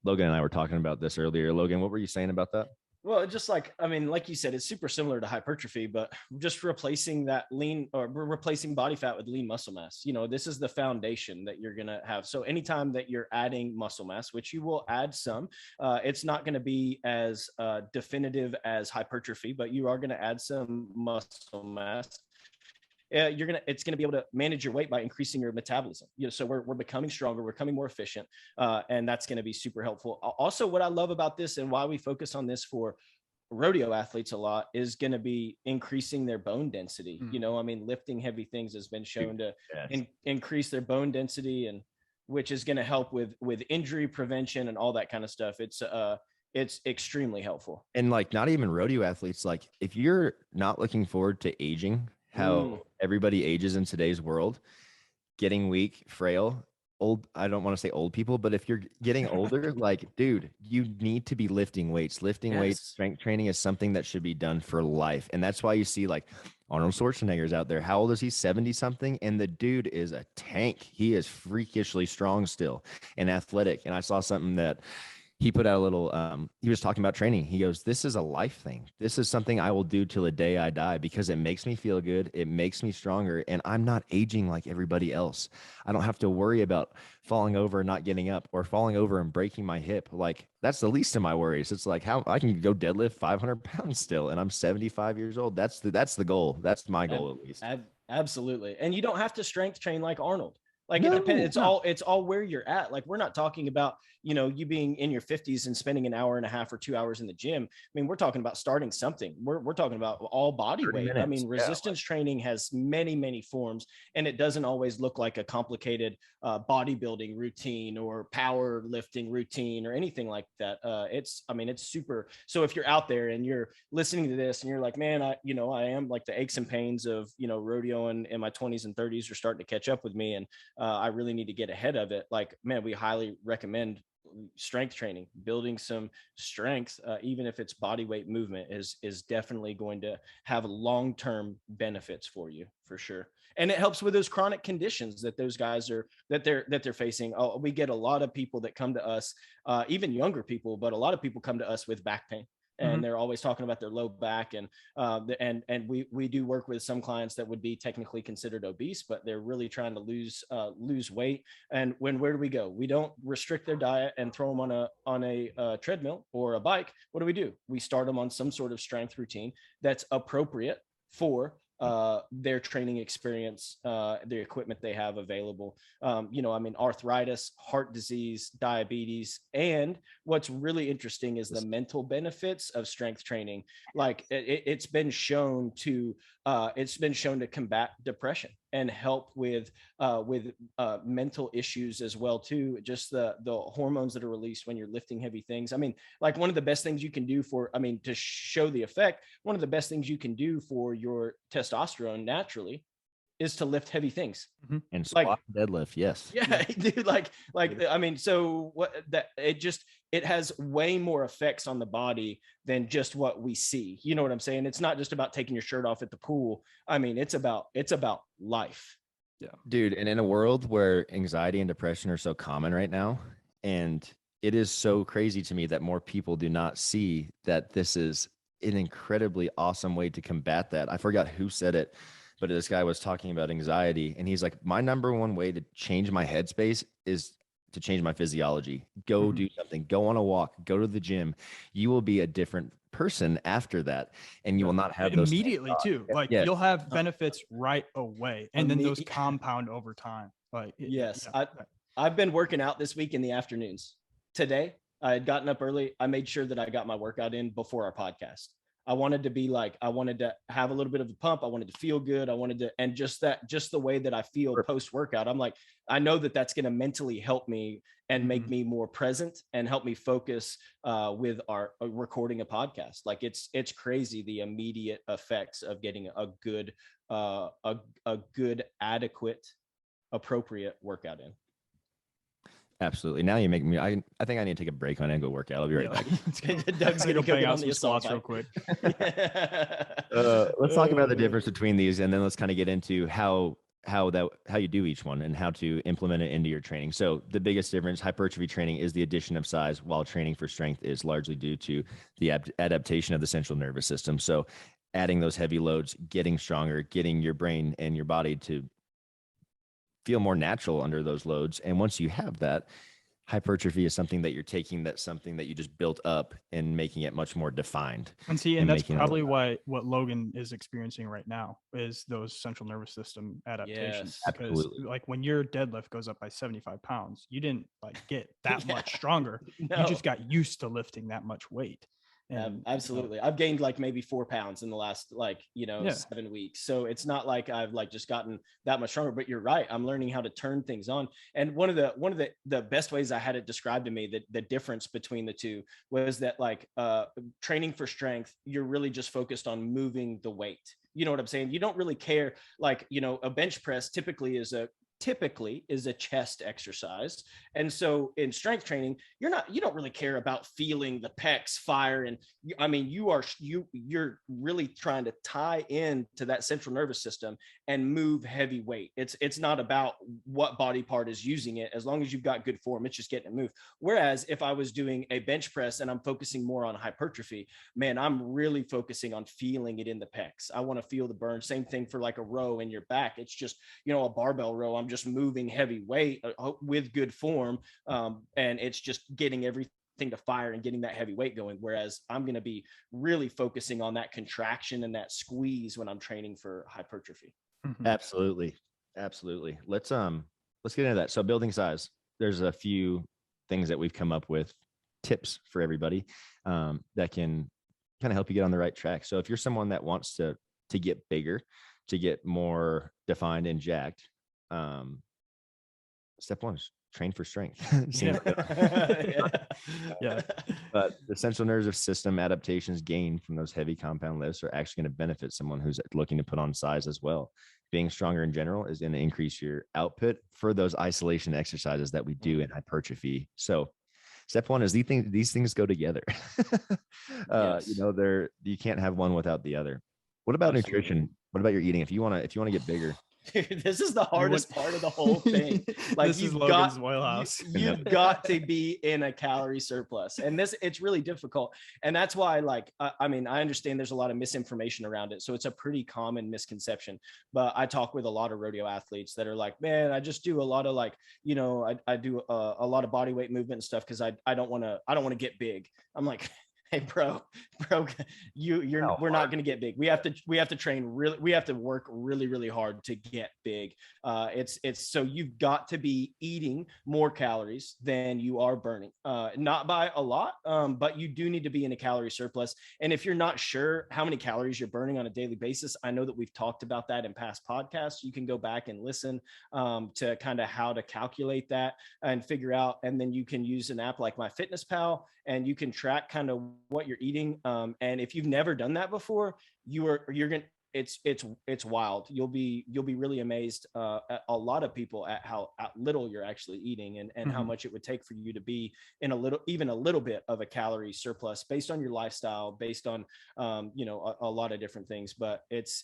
Logan and I were talking about this earlier. Logan, what were you saying about that?
Well, just like, I mean, like you said, it's super similar to hypertrophy, but just replacing that lean, or replacing body fat with lean muscle mass. This is the foundation that you're going to have. So anytime that you're adding muscle mass, which you will add some, it's not going to be as definitive as hypertrophy, but you are going to add some muscle mass. It's gonna be able to manage your weight by increasing your metabolism. So we're becoming stronger, we're becoming more efficient, and that's going to be super helpful. Also, what I love about this, and why we focus on this for rodeo athletes a lot, is going to be increasing their bone density. I mean, lifting heavy things has been shown to increase their bone density, and which is going to help with injury prevention and all that kind of stuff. It's extremely helpful.
And like, not even rodeo athletes, like if you're not looking forward to aging, how everybody ages in today's world, getting weak, frail, old. I don't want to say old people, but if you're getting older, like, dude, you need to be lifting weights. Weights, strength training is something that should be done for life. And that's why you see like Arnold Schwarzenegger's out there. How old is he? 70 something. And the dude is a tank. He is freakishly strong still and athletic. And I saw something that he put out a little, he was talking about training. He goes, this is a life thing. This is something I will do till the day I die, because it makes me feel good. It makes me stronger. And I'm not aging like everybody else. I don't have to worry about falling over and not getting up, or falling over and breaking my hip. Like, that's the least of my worries. It's like, how I can go deadlift 500 pounds still, and I'm 75 years old. That's the goal. That's my goal, at least.
Absolutely. And you don't have to strength train like Arnold. Like, it depends. It's all where you're at. Like, we're not talking about, you being in your 50s and spending an hour and a half or 2 hours in the gym. I mean, we're talking about starting something. We're talking about all body weight. Minutes. I mean, resistance training has many, many forms, and it doesn't always look like a complicated bodybuilding routine or power lifting routine or anything like that. It's super. So if you're out there and you're listening to this and you're like, man, I am like, the aches and pains of, rodeo in my 20s and 30s are starting to catch up with me, and I really need to get ahead of it. Like, man, we highly recommend strength training, building some strength, even if it's body weight movement, is definitely going to have long-term benefits for you for sure. And it helps with those chronic conditions that those guys are that they're facing. Oh, we get a lot of people that come to us, even younger people, but a lot of people come to us with back pain. And they're always talking about their low back, and we do work with some clients that would be technically considered obese, but they're really trying to lose weight. And where do we go? We don't restrict their diet and throw them on a treadmill or a bike. What do? We start them on some sort of strength routine that's appropriate for their training experience, the equipment they have available. Arthritis, heart disease, diabetes. And what's really interesting is the mental benefits of strength training. Like it's been shown to combat depression and help with mental issues as well too. Just the hormones that are released when you're lifting heavy things. I mean, like one of the best things you can do to show the effect, one of the best things you can do for your testosterone naturally is to lift heavy things
and squat, deadlift. Yes.
Yeah, dude. So what that it has way more effects on the body than just what we see. You know what I'm saying? It's not just about taking your shirt off at the pool. I mean, it's about life.
Yeah, dude. And in a world where anxiety and depression are so common right now, and it is so crazy to me that more people do not see that this is an incredibly awesome way to combat that. I forgot who said it, but this guy was talking about anxiety, and he's like, my number one way to change my headspace is to change my physiology. Go do something, go on a walk, go to the gym. You will be a different person after that, and you will not have those
immediately too. Like you'll have benefits right away, and then those compound over time. Like
I've been working out this week in the afternoons. Today I had gotten up early. I made sure that I got my workout in before our podcast. I wanted to have a little bit of a pump. I wanted to feel good. And just the way that I feel post workout, I'm like, I know that that's going to mentally help me and make me more present and help me focus with our recording a podcast. Like it's crazy, the immediate effects of getting a good, adequate, appropriate workout in.
Absolutely. Now you make me, I think I need to take a break on it and go work out. I'll be right back.
Doug's going to go get on the
squats real quick.
Let's talk about the difference between these, and then let's kind of get into how you do each one and how to implement it into your training. So the biggest difference, hypertrophy training, is the addition of size, while training for strength is largely due to the adaptation of the central nervous system. So adding those heavy loads, getting stronger, getting your brain and your body to feel more natural under those loads. And once you have that, hypertrophy is something that you're taking, that's something that you just built up and making it much more defined.
And that's probably what Logan is experiencing right now is those central nervous system adaptations.
Yes,
because like when your deadlift goes up by 75 pounds, you didn't like get that much stronger. No. You just got used to lifting that much weight. And,
absolutely. I've gained like maybe 4 pounds in the last 7 weeks. So it's not like I've like just gotten that much stronger, but you're right. I'm learning how to turn things on. And one of the best ways I had it described to me, that the difference between the two was that like training for strength, you're really just focused on moving the weight. You know what I'm saying? You don't really care. Like, a bench press typically is a chest exercise. And so in strength training, you don't really care about feeling the pecs fire. And I mean, you're really trying to tie in to that central nervous system and move heavy weight. It's not about what body part is using it. As long as you've got good form, it's just getting it moved. Whereas if I was doing a bench press and I'm focusing more on hypertrophy, man, I'm really focusing on feeling it in the pecs. I want to feel the burn. Same thing for like a row in your back. It's just, a barbell row. I'm just moving heavy weight with good form, and it's just getting everything to fire and getting that heavy weight going. Whereas I'm going to be really focusing on that contraction and that squeeze when I'm training for hypertrophy.
Absolutely. Let's get into that. So building size, there's a few things that we've come up with, tips for everybody that can kind of help you get on the right track. So if you're someone that wants to get bigger, to get more defined and jacked, step one is train for strength.
Yeah.
But the central nervous system adaptations gained from those heavy compound lifts are actually going to benefit someone who's looking to put on size as well. Being stronger in general is going to increase your output for those isolation exercises that we do in hypertrophy. So Step one is these things go together.
Yes.
You can't have one without the other. What about nutrition? What about your eating? If you want to get bigger?
Dude, this is the hardest part of the whole thing. Like
this is Logan's wheelhouse.
You've got to be in a calorie surplus, and it's really difficult. And that's why, like, I understand there's a lot of misinformation around it, so it's a pretty common misconception. But I talk with a lot of rodeo athletes that are like, man, I just do a lot of like, I do a lot of body weight movement and stuff because I don't want to get big. I'm like, hey, bro, we're not going to get big. We have to train really. We have to work really, really hard to get big. It's so you've got to be eating more calories than you are burning. Not by a lot, but you do need to be in a calorie surplus. And if you're not sure how many calories you're burning on a daily basis, I know that we've talked about that in past podcasts. You can go back and listen to kind of how to calculate that and figure out. And then you can use an app like MyFitnessPal, and you can track kind of what you're eating. And if you've never done that before, you're going to, it's wild. You'll be really amazed at a lot of people at how little you're actually eating and how much it would take for you to be in even a little bit of a calorie surplus based on your lifestyle, based on, a lot of different things. But it's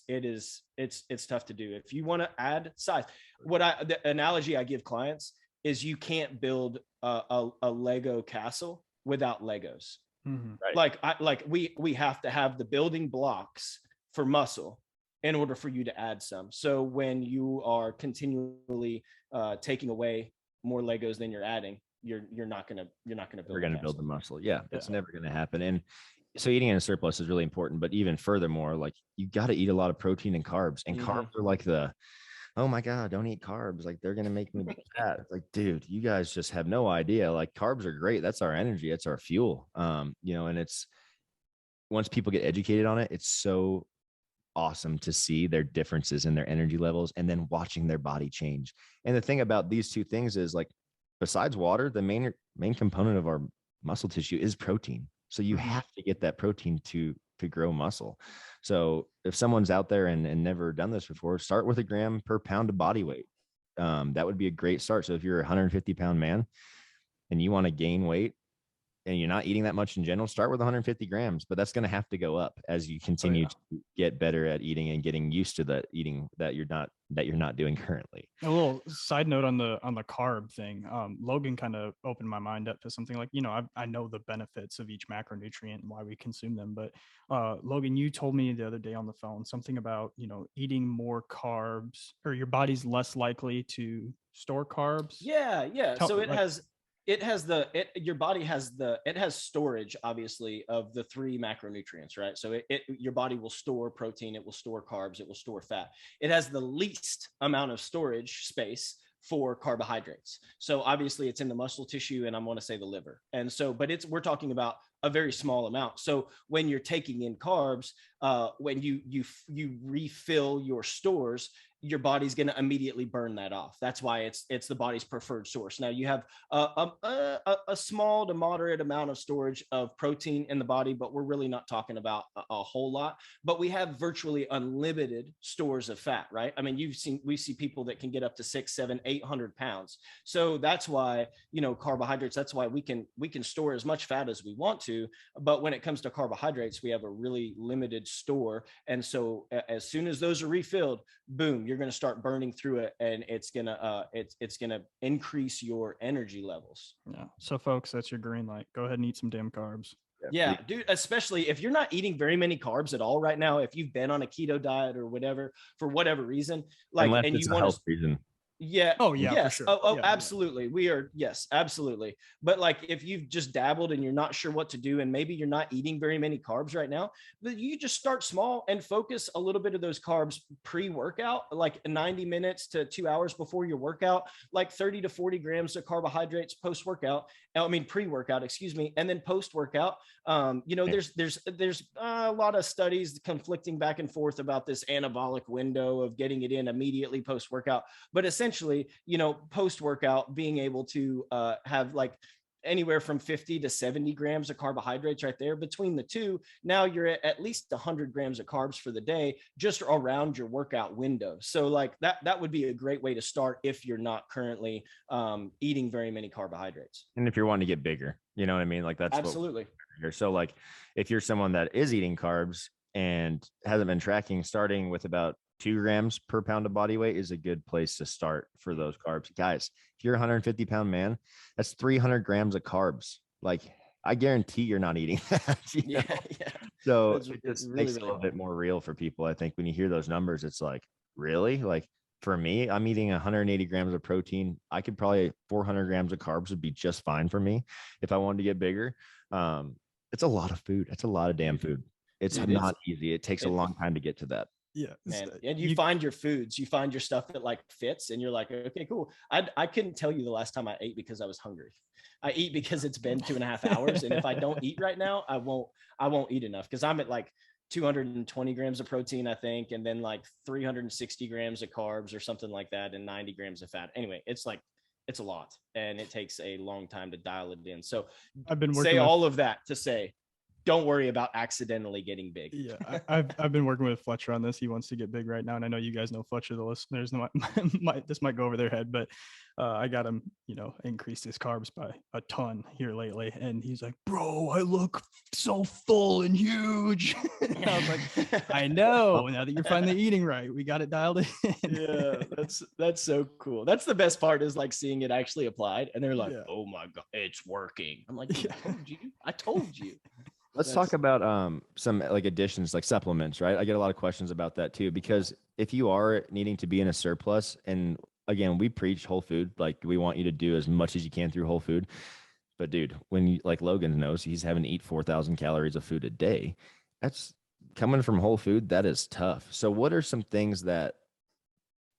tough to do. If you want to add size, the analogy I give clients is you can't build a Lego castle without Legos.
Right.
We have to have the building blocks for muscle in order for you to add some. So when you are continually taking away more Legos than you're adding, you're not gonna build.
We're gonna build the muscle. Yeah, it's never gonna happen. And so eating in a surplus is really important. But even furthermore, like you got to eat a lot of protein and carbs. And carbs are like oh my God, don't eat carbs. Like they're going to make me fat. It's like, dude, you guys just have no idea. Like carbs are great. That's our energy. It's our fuel. And it's once people get educated on it, it's so awesome to see their differences in their energy levels and then watching their body change. And the thing about these two things is like, besides water, the main component of our muscle tissue is protein. So you have to get that protein to grow muscle. So if someone's out there and never done this before, start with 1 gram per pound of body weight. That would be a great start. So if you're a 150-pound man and you want to gain weight and you're not eating that much in general, start with 150 grams, but that's going to have to go up as you continue to get better at eating and getting used to the eating that you're not doing currently.
A little side note on the carb thing. Logan kind of opened my mind up to something like, I know the benefits of each macronutrient and why we consume them. But Logan, you told me the other day on the phone something about, eating more carbs or your body's less likely to store carbs.
Yeah. So your body has storage, obviously, of the 3 macronutrients, right? So your body will store protein, it will store carbs, it will store fat. It has the least amount of storage space for carbohydrates. So obviously it's in the muscle tissue and I want to say the liver. And so, but we're talking about a very small amount. So when you're taking in carbs, when you refill your stores, your body's going to immediately burn that off. That's why it's the body's preferred source. Now you have a small to moderate amount of storage of protein in the body, but we're really not talking about a whole lot. But we have virtually unlimited stores of fat, right? I mean, we see people that can get up to 600, 700, 800 pounds. So that's why, carbohydrates, that's why we can store as much fat as we want to. But when it comes to carbohydrates, we have a really limited store. And so as soon as those are refilled, boom, you're going to start burning through it, and it's going to increase your energy levels.
Yeah. So folks, that's your green light. Go ahead and eat some damn carbs.
Yeah, dude, especially if you're not eating very many carbs at all right now, if you've been on a keto diet or whatever, for whatever reason, like,
unless
and
it's
you
a
want
health
to
reason.
Yeah.
Oh yeah.
Yes.
For sure.
Oh,
yeah,
absolutely. We are. Yes, absolutely. But like, if you've just dabbled and you're not sure what to do, and maybe you're not eating very many carbs right now, but you just start small and focus a little bit of those carbs pre-workout, like 90 minutes to 2 hours before your workout, like 30 to 40 grams of carbohydrates post-workout. Pre-workout, excuse me. And then post-workout, there's a lot of studies conflicting back and forth about this anabolic window of getting it in immediately post-workout. But essentially, post-workout, being able to have like anywhere from 50 to 70 grams of carbohydrates right there. Between the two, now you're at least 100 grams of carbs for the day, just around your workout window. So like that would be a great way to start if you're not currently eating very many carbohydrates.
And if you're wanting to get bigger, you know what I mean? Like that's
absolutely.
So like if you're someone that is eating carbs and hasn't been tracking, starting with about 2 grams per pound of body weight is a good place to start for those carbs. Guys, if you're a 150-pound man, that's 300 grams of carbs. Like, I guarantee you're not eating that.
Yeah.
So it just makes it a little bit more real for people. I think when you hear those numbers, it's like, really? Like, for me, I'm eating 180 grams of protein. I could probably 400 grams of carbs would be just fine for me if I wanted to get bigger. It's a lot of food. It's a lot of damn food. It's not easy. It takes a long time to get to that.
Yeah,
man. And you find your foods, you find your stuff that like fits, and you're like, okay, cool. I couldn't tell you the last time I ate because I was hungry. I eat because it's been 2.5 hours, and if I don't eat right now, I won't eat enough, because I'm at like 220 grams of protein, I think, and then like 360 grams of carbs or something like that, and 90 grams of fat. Anyway, it's a lot, and it takes a long time to dial it in. So
I've been
working all of that to say, don't worry about accidentally getting big.
Yeah, I've been working with Fletcher on this. He wants to get big right now, and I know you guys know Fletcher, the listeners. This might go over their head, but I got him, increased his carbs by a ton here lately, and he's like, "Bro, I look so full and huge." And I was like, "I know. Now that you're finally eating right, we got it dialed in."
Yeah, that's so cool. That's the best part, is like seeing it actually applied, and they're like, "Oh my god, it's working." I'm like, I told you.
Let's talk about some like additions, like supplements, right? I get a lot of questions about that too, because if you are needing to be in a surplus, and again, we preach whole food, like we want you to do as much as you can through whole food. But dude, when you, like Logan knows, he's having to eat 4,000 calories of food a day. That's coming from whole food. That is tough. So what are some things that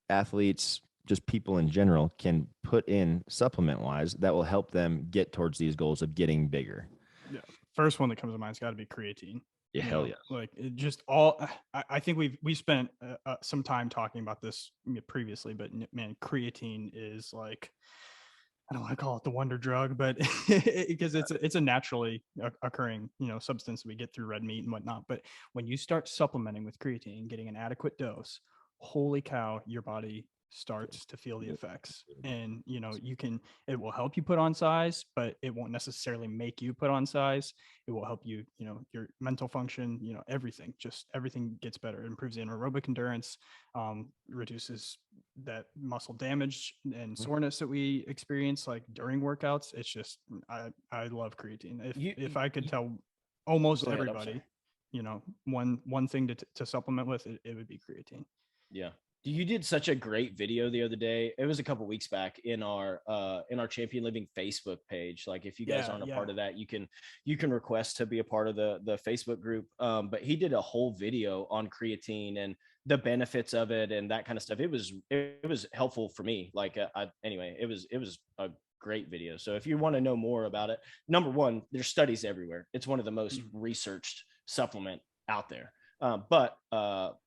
athletes, just people in general, can put in supplement wise that will help them get towards these goals of getting bigger?
Yeah. First one that comes to mind has got to be creatine.
Yeah, hell yeah.
Like it just all, I think we spent some time talking about this previously, but man, creatine is like, I don't want to call it the wonder drug, but because it's a naturally occurring, substance we get through red meat and whatnot. But when you start supplementing with creatine, getting an adequate dose, holy cow, your body starts to feel the effects. And it will help you put on size, but it won't necessarily make you put on size. It will help you, your mental function, everything gets better. It improves anaerobic endurance, reduces that muscle damage and soreness that we experience like during workouts. It's just, I love creatine. If I could tell almost everybody, one thing to supplement with, it would be creatine.
Yeah. You did such a great video the other day. It was a couple weeks back in our Champion Living Facebook page. Like if you guys aren't a part of that, you can request to be a part of the Facebook group. But he did a whole video on creatine and the benefits of it and that kind of stuff. It was helpful for me. Like anyway, it was a great video. So if you want to know more about it, number one, there's studies everywhere. It's one of the most researched supplement out there. But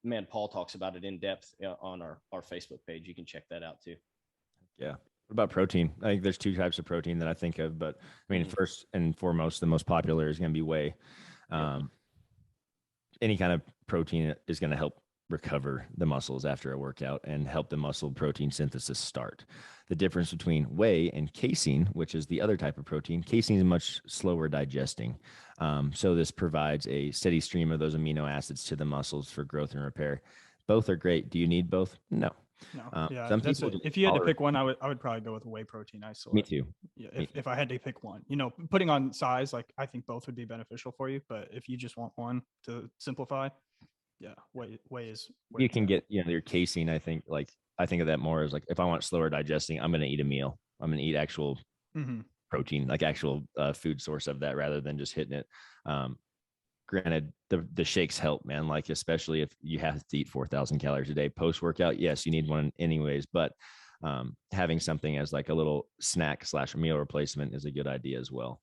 man, Paul talks about it in depth on our Facebook page. You can check that out too.
Yeah. What about protein? I think there's 2 types of protein that I think of, but I mean, first and foremost, the most popular is going to be whey. Any kind of protein is going to help recover the muscles after a workout and help the muscle protein synthesis start. The difference between whey and casein, which is the other type of protein, casein is much slower digesting. So this provides a steady stream of those amino acids to the muscles for growth and repair. Both are great. Do you need both? No.
Some people if you had to pick one, I would probably go with whey protein isolate.
Me too.
Yeah, if I had to pick one, putting on size, like I think both would be beneficial for you. But if you just want one to simplify, yeah, whey is.
You can get your casein. I think of that more as like, if I want slower digesting, I'm going to eat a meal. I'm going to eat actual protein, like actual food source of that, rather than just hitting it. Granted, the shakes help, man. Like, especially if you have to eat 4,000 calories a day post workout. Yes, you need one anyways, but having something as like a little snack / meal replacement is a good idea as well.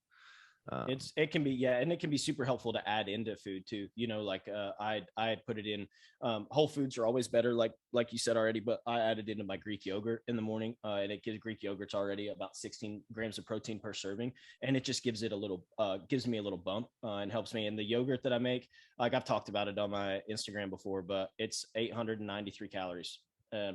It can be, yeah, and it can be super helpful to add into food too. Like I put it in. Whole foods are always better, like you said already, but I added into my Greek yogurt in the morning, and it gives Greek yogurt's already about 16 grams of protein per serving, and it just gives me a little bump, and helps me. And the yogurt that I make, like I've talked about it on my Instagram before, but it's 893 calories.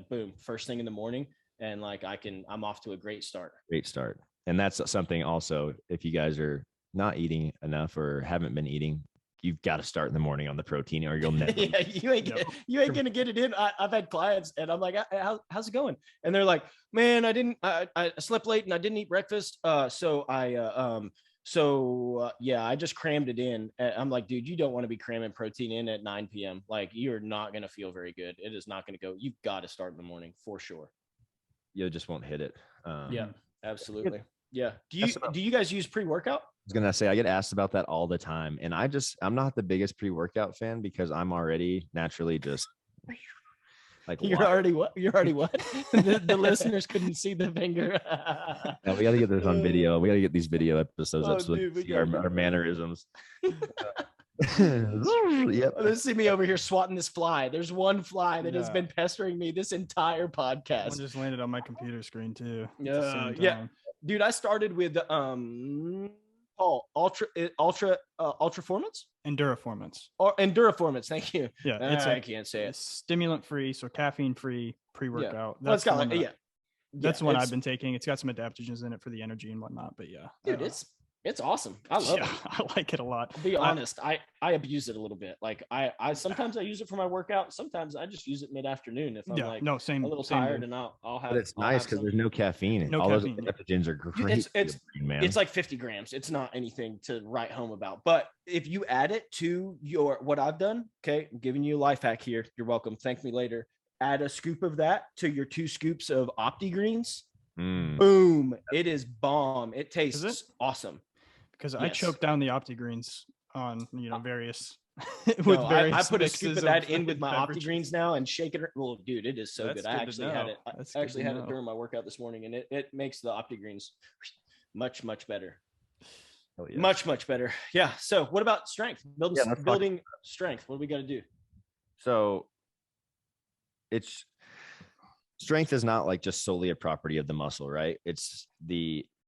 Boom, first thing in the morning, and like I'm off to a great start.
Great start. And that's something also, if you guys are not eating enough or haven't been eating, you've got to start in the morning on the protein, or you'll never.
Yeah, you ain't gonna get it in. I've had clients, and I'm like, how's it going? And they're like, man, I slept late and I didn't eat breakfast. So I just crammed it in. And I'm like, dude, you don't want to be cramming protein in at 9 p.m. Like, you're not gonna feel very good. It is not gonna go. You've got to start in the morning for sure.
You just won't hit it.
Yeah, absolutely. Yeah. Do you guys use pre-workout?
I was gonna say, I get asked about that all the time, and I'm not the biggest pre-workout fan because I'm already naturally just like,
you're already what? the listeners couldn't see the finger.
Yeah, we got to get this on video. We got to get these video episodes up so
dude,
we see our mannerisms.
Yep. Let's see me over here swatting this fly. There's one fly that has been pestering me this entire podcast.
One just landed on my computer screen too.
Yeah. Dude, I started with Ultraformance?
Enduraformance.
Or Enduraformance, thank you.
Yeah,
I can't say it.
Stimulant free, so caffeine free pre-workout.
Yeah. That's
That's the one I've been taking. It's got some adaptogens in it for the energy and whatnot, but yeah.
Dude, it's awesome. I love it.
I like it a lot.
To be honest, I abuse it a little bit. Like I sometimes I use it for my workout. Sometimes I just use it mid-afternoon if I'm a little tired, and I'll have.
But it's nice because there's no caffeine.
No
all
caffeine.
Those adaptogens are great.
It's like 50 grams. It's not anything to write home about. But if you add it to what I've done, okay, I'm giving you a life hack here. You're welcome. Thank me later. Add a scoop of that to your 2 scoops of OptiGreens. Boom! It is bomb. It tastes awesome.
Because I choked down the OptiGreens on various.
I put a scoop of that in with my OptiGreens now and shake it. Well, dude, it is so good. I actually had it. I actually had it during my workout this morning, and it makes the OptiGreens much better. Oh, yeah. Much better. Yeah. So, what about strength? Building strength. What do we got to do?
So, strength is not like just solely a property of the muscle, right? It's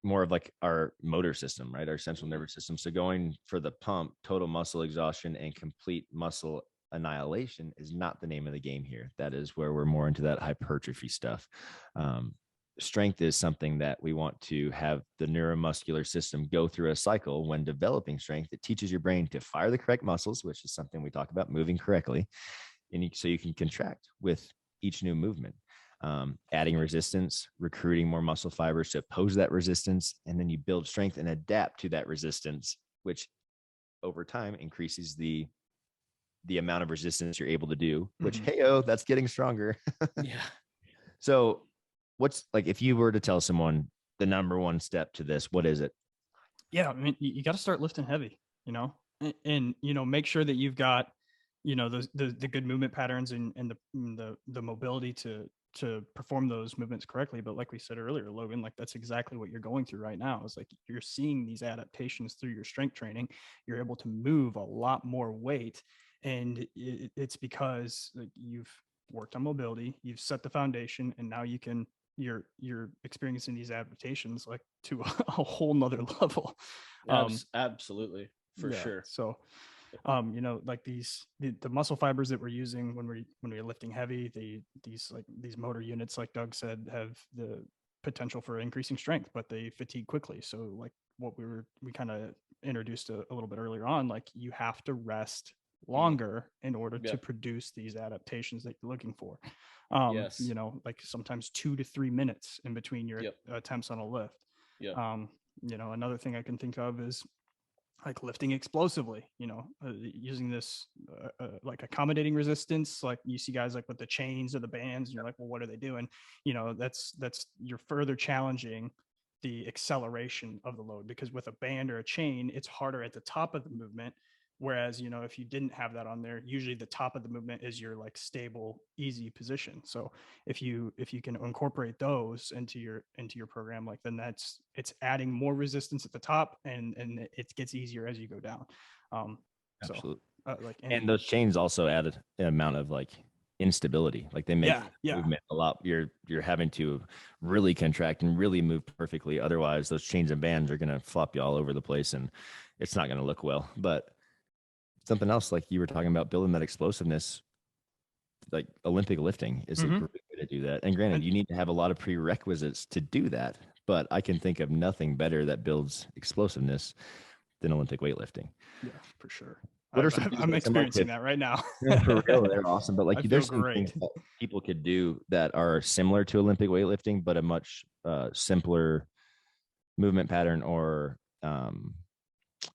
more of like our motor system, right? Our central nervous system. So going for the pump, total muscle exhaustion and complete muscle annihilation is not the name of the game here. That is where we're more into that hypertrophy stuff. Strength is something that we want to have the neuromuscular system go through a cycle. When developing strength, it teaches your brain to fire the correct muscles, which is something we talk about, moving correctly. And so you can contract with each new movement. Adding resistance, recruiting more muscle fibers to oppose that resistance, and then you build strength and adapt to that resistance, which over time increases the amount of resistance you're able to do, which, that's getting stronger.
Yeah.
So what's like, if you were to tell someone the number one step to this, what is it?
Yeah. I mean, you got to start lifting heavy, and make sure that you've got, the good movement patterns and the mobility to perform those movements correctly. But like we said earlier, Logan, like that's exactly what you're going through right now. Is like you're seeing these adaptations through your strength training. You're able to move a lot more weight, and it's because like you've worked on mobility, you've set the foundation, and now you're experiencing these adaptations like to a whole nother level.
Absolutely, for sure.
So like the muscle fibers that we're using when we're lifting heavy, these motor units, like Doug said, have the potential for increasing strength, but they fatigue quickly. So like what we kind of introduced a little bit earlier on, like you have to rest longer in order to produce these adaptations that you're looking for. Like sometimes 2 to 3 minutes in between your attempts on a lift. Another thing I can think of is like lifting explosively, using this like accommodating resistance. Like you see guys like with the chains or the bands, and you're like, well, what are they doing? That's you're further challenging the acceleration of the load, because with a band or a chain, it's harder at the top of the movement Whereas, you know, if you didn't have that on there, usually the top of the movement is your like stable, easy position. So if you can incorporate those into your program, like then it's adding more resistance at the top, and it gets easier as you go down.
Absolutely.
So
and those chains also added an amount of like instability. Like they make movement a lot. You're having to really contract and really move perfectly. Otherwise, those chains and bands are going to flop you all over the place, and it's not going to look well. But something else, like you were talking about building that explosiveness, like Olympic lifting is a great way to do that. And granted, you need to have a lot of prerequisites to do that, but I can think of nothing better that builds explosiveness than Olympic weightlifting.
Yeah, for sure.
What are some
I'm experiencing that right now.
For real, they're awesome. But like there's some
great.
things that people could do that are similar to Olympic weightlifting, but a much simpler movement pattern, or I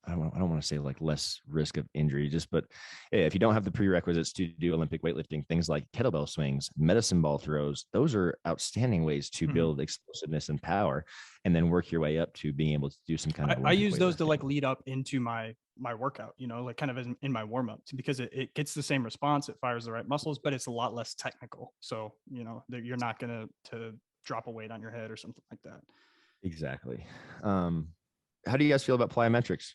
don't want to say like less risk of injury, but if you don't have the prerequisites to do Olympic weightlifting, things like kettlebell swings, medicine ball throws, those are outstanding ways to build explosiveness and power, and then work your way up to being able to do some kind of.
I use those to like lead up into my workout, you know, like kind of in my warm up, because it gets the same response, it fires the right muscles, but it's a lot less technical. So, you know, you're not going to drop a weight on your head or something like that.
Exactly. How do you guys feel about plyometrics?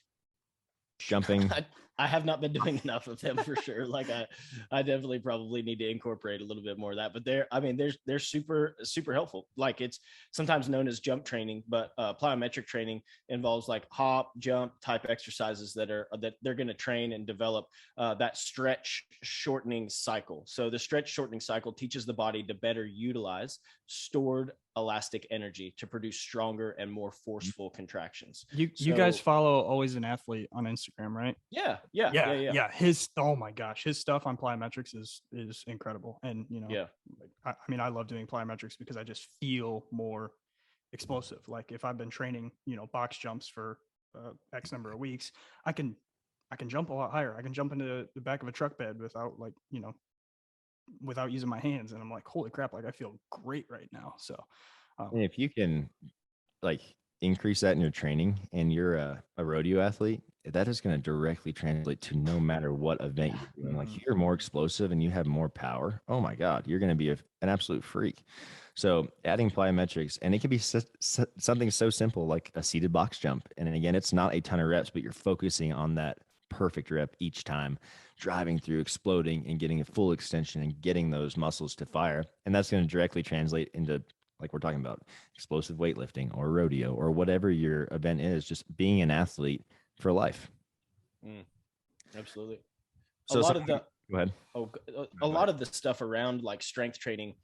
Jumping.
I have not been doing enough of them for sure. Like I definitely probably need to incorporate a little bit more of that, but they're super, super helpful. Like it's sometimes known as jump training, but plyometric training involves like hop, jump type exercises that they're going to train and develop that stretch shortening cycle. So the stretch shortening cycle teaches the body to better utilize stored elastic energy to produce stronger and more forceful contractions.
You guys follow Always an Athlete on Instagram, right?
Yeah.
Oh my gosh, his stuff on plyometrics is incredible. And you know, I mean, I love doing plyometrics because I just feel more explosive. Like if I've been training, you know, box jumps for X number of weeks, I can jump a lot higher. I can jump into the back of a truck bed without like, you know, without using my hands. And I'm like, holy crap, like I feel great right now. So
and if you can like increase that in your training and you're a rodeo athlete, that is going to directly translate to no matter what event you're doing. Like you're more explosive and you have more power. Oh my God, you're going to be an absolute freak. So adding plyometrics, and it can be something so simple like a seated box jump. And again, it's not a ton of reps, but you're focusing on that perfect rep each time, driving through, exploding, and getting a full extension and getting those muscles to fire. And that's going to directly translate into, like we're talking about, explosive weightlifting or rodeo or whatever your event is, just being an athlete for life.
Absolutely.
So
go ahead. A lot of the stuff around like strength training,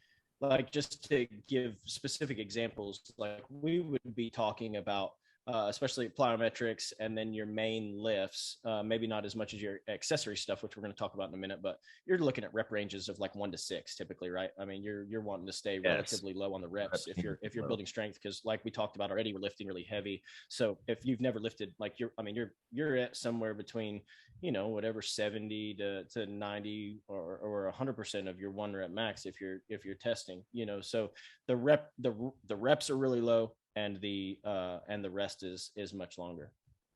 like just to give specific examples, like we would be talking about especially plyometrics and then your main lifts, maybe not as much as your accessory stuff, which we're going to talk about in a minute, but you're looking at rep ranges of like 1 to 6 typically, right? I mean, you're wanting to stay relatively low on the reps if you're building strength, because like we talked about already, we're lifting really heavy. So if you've never lifted, like you're at somewhere between, you know, whatever 70 to 90 or 100% of your 1 rep max if you're testing, you know. So the reps are really low, and the rest is much longer.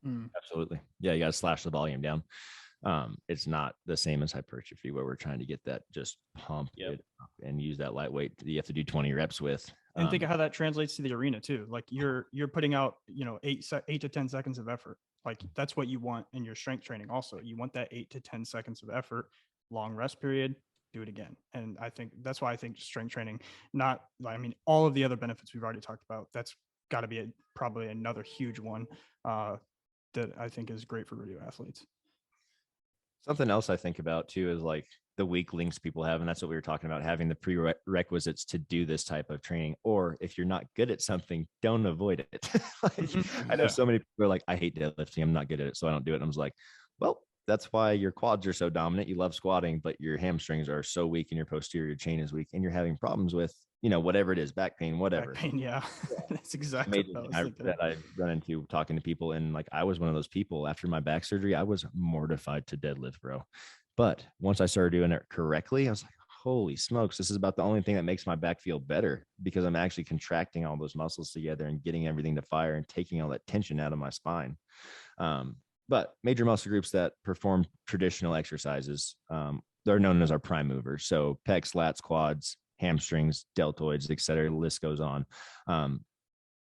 Absolutely. Yeah, you got to slash the volume down. It's not the same as hypertrophy where we're trying to get that just pump it up and use that lightweight you have to do 20 reps with.
And think of how that translates to the arena too. Like you're putting out, you know, 8 to 10 seconds of effort. Like that's what you want in your strength training. Also, you want that 8 to 10 seconds of effort, long rest period, do it again. And I think that's why I think strength training, all of the other benefits we've already talked about, that's got to be probably another huge one that I think is great for rodeo athletes.
Something else I think about too is like the weak links people have. And that's what we were talking about, having the prerequisites to do this type of training. Or if you're not good at something, don't avoid it. I know so many people are like, I hate deadlifting, I'm not good at it, so I don't do it. And I was like, well, that's why your quads are so dominant. You love squatting, but your hamstrings are so weak and your posterior chain is weak, and you're having problems with, you know, whatever it is, back pain, whatever.
Back pain, yeah. That's exactly what
I run into talking to people. And like, I was one of those people after my back surgery, I was mortified to deadlift, bro. But once I started doing it correctly, I was like, holy smokes, this is about the only thing that makes my back feel better, because I'm actually contracting all those muscles together and getting everything to fire and taking all that tension out of my spine. But major muscle groups that perform traditional exercises, they're known as our prime movers. So pecs, lats, quads, hamstrings, deltoids, et cetera. The list goes on.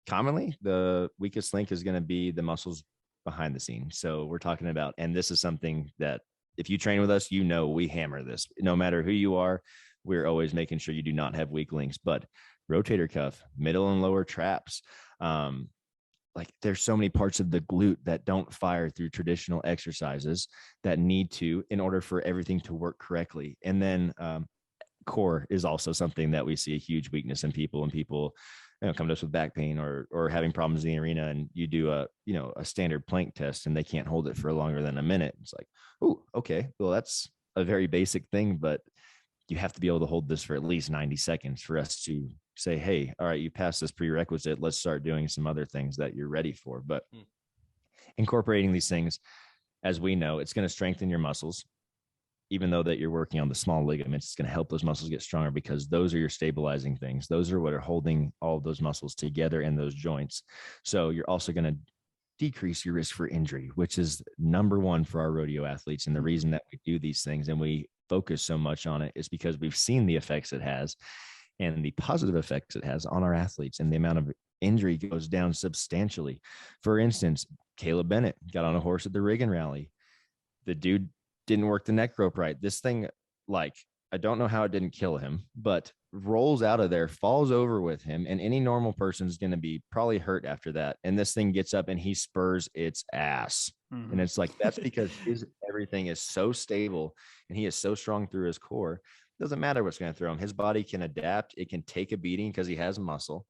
Commonly, the weakest link is going to be the muscles behind the scene. So we're talking about, and this is something that if you train with us, we hammer this. No matter who you are, we're always making sure you do not have weak links. But rotator cuff, middle and lower traps, like there's so many parts of the glute that don't fire through traditional exercises that need to in order for everything to work correctly. And then core is also something that we see a huge weakness in people, and people come to us with back pain or having problems in the arena, and you do a standard plank test and they can't hold it for longer than a minute. It's like, oh, okay, well, that's a very basic thing, but you have to be able to hold this for at least 90 seconds for us to say, hey, all right, you passed this prerequisite. Let's start doing some other things that you're ready for. But incorporating these things, as we know, it's going to strengthen your muscles. Even though that you're working on the small ligaments, it's going to help those muscles get stronger, because those are your stabilizing things. Those are what are holding all of those muscles together in those joints. So you're also going to decrease your risk for injury, which is number one for our rodeo athletes. And the reason that we do these things and we focus so much on it is because we've seen the effects it has and the positive effects it has on our athletes, and the amount of injury goes down substantially. For instance, Caleb Bennett got on a horse at the Riggin rally. The dude didn't work the neck rope right. This thing, like, I don't know how it didn't kill him, but rolls out of there, falls over with him, and any normal person is going to be probably hurt after that. And this thing gets up and he spurs its ass. Mm-hmm. And it's like, that's because everything is so stable and he is so strong through his core. It doesn't matter what's going to throw him. His body can adapt. It can take a beating because he has muscle.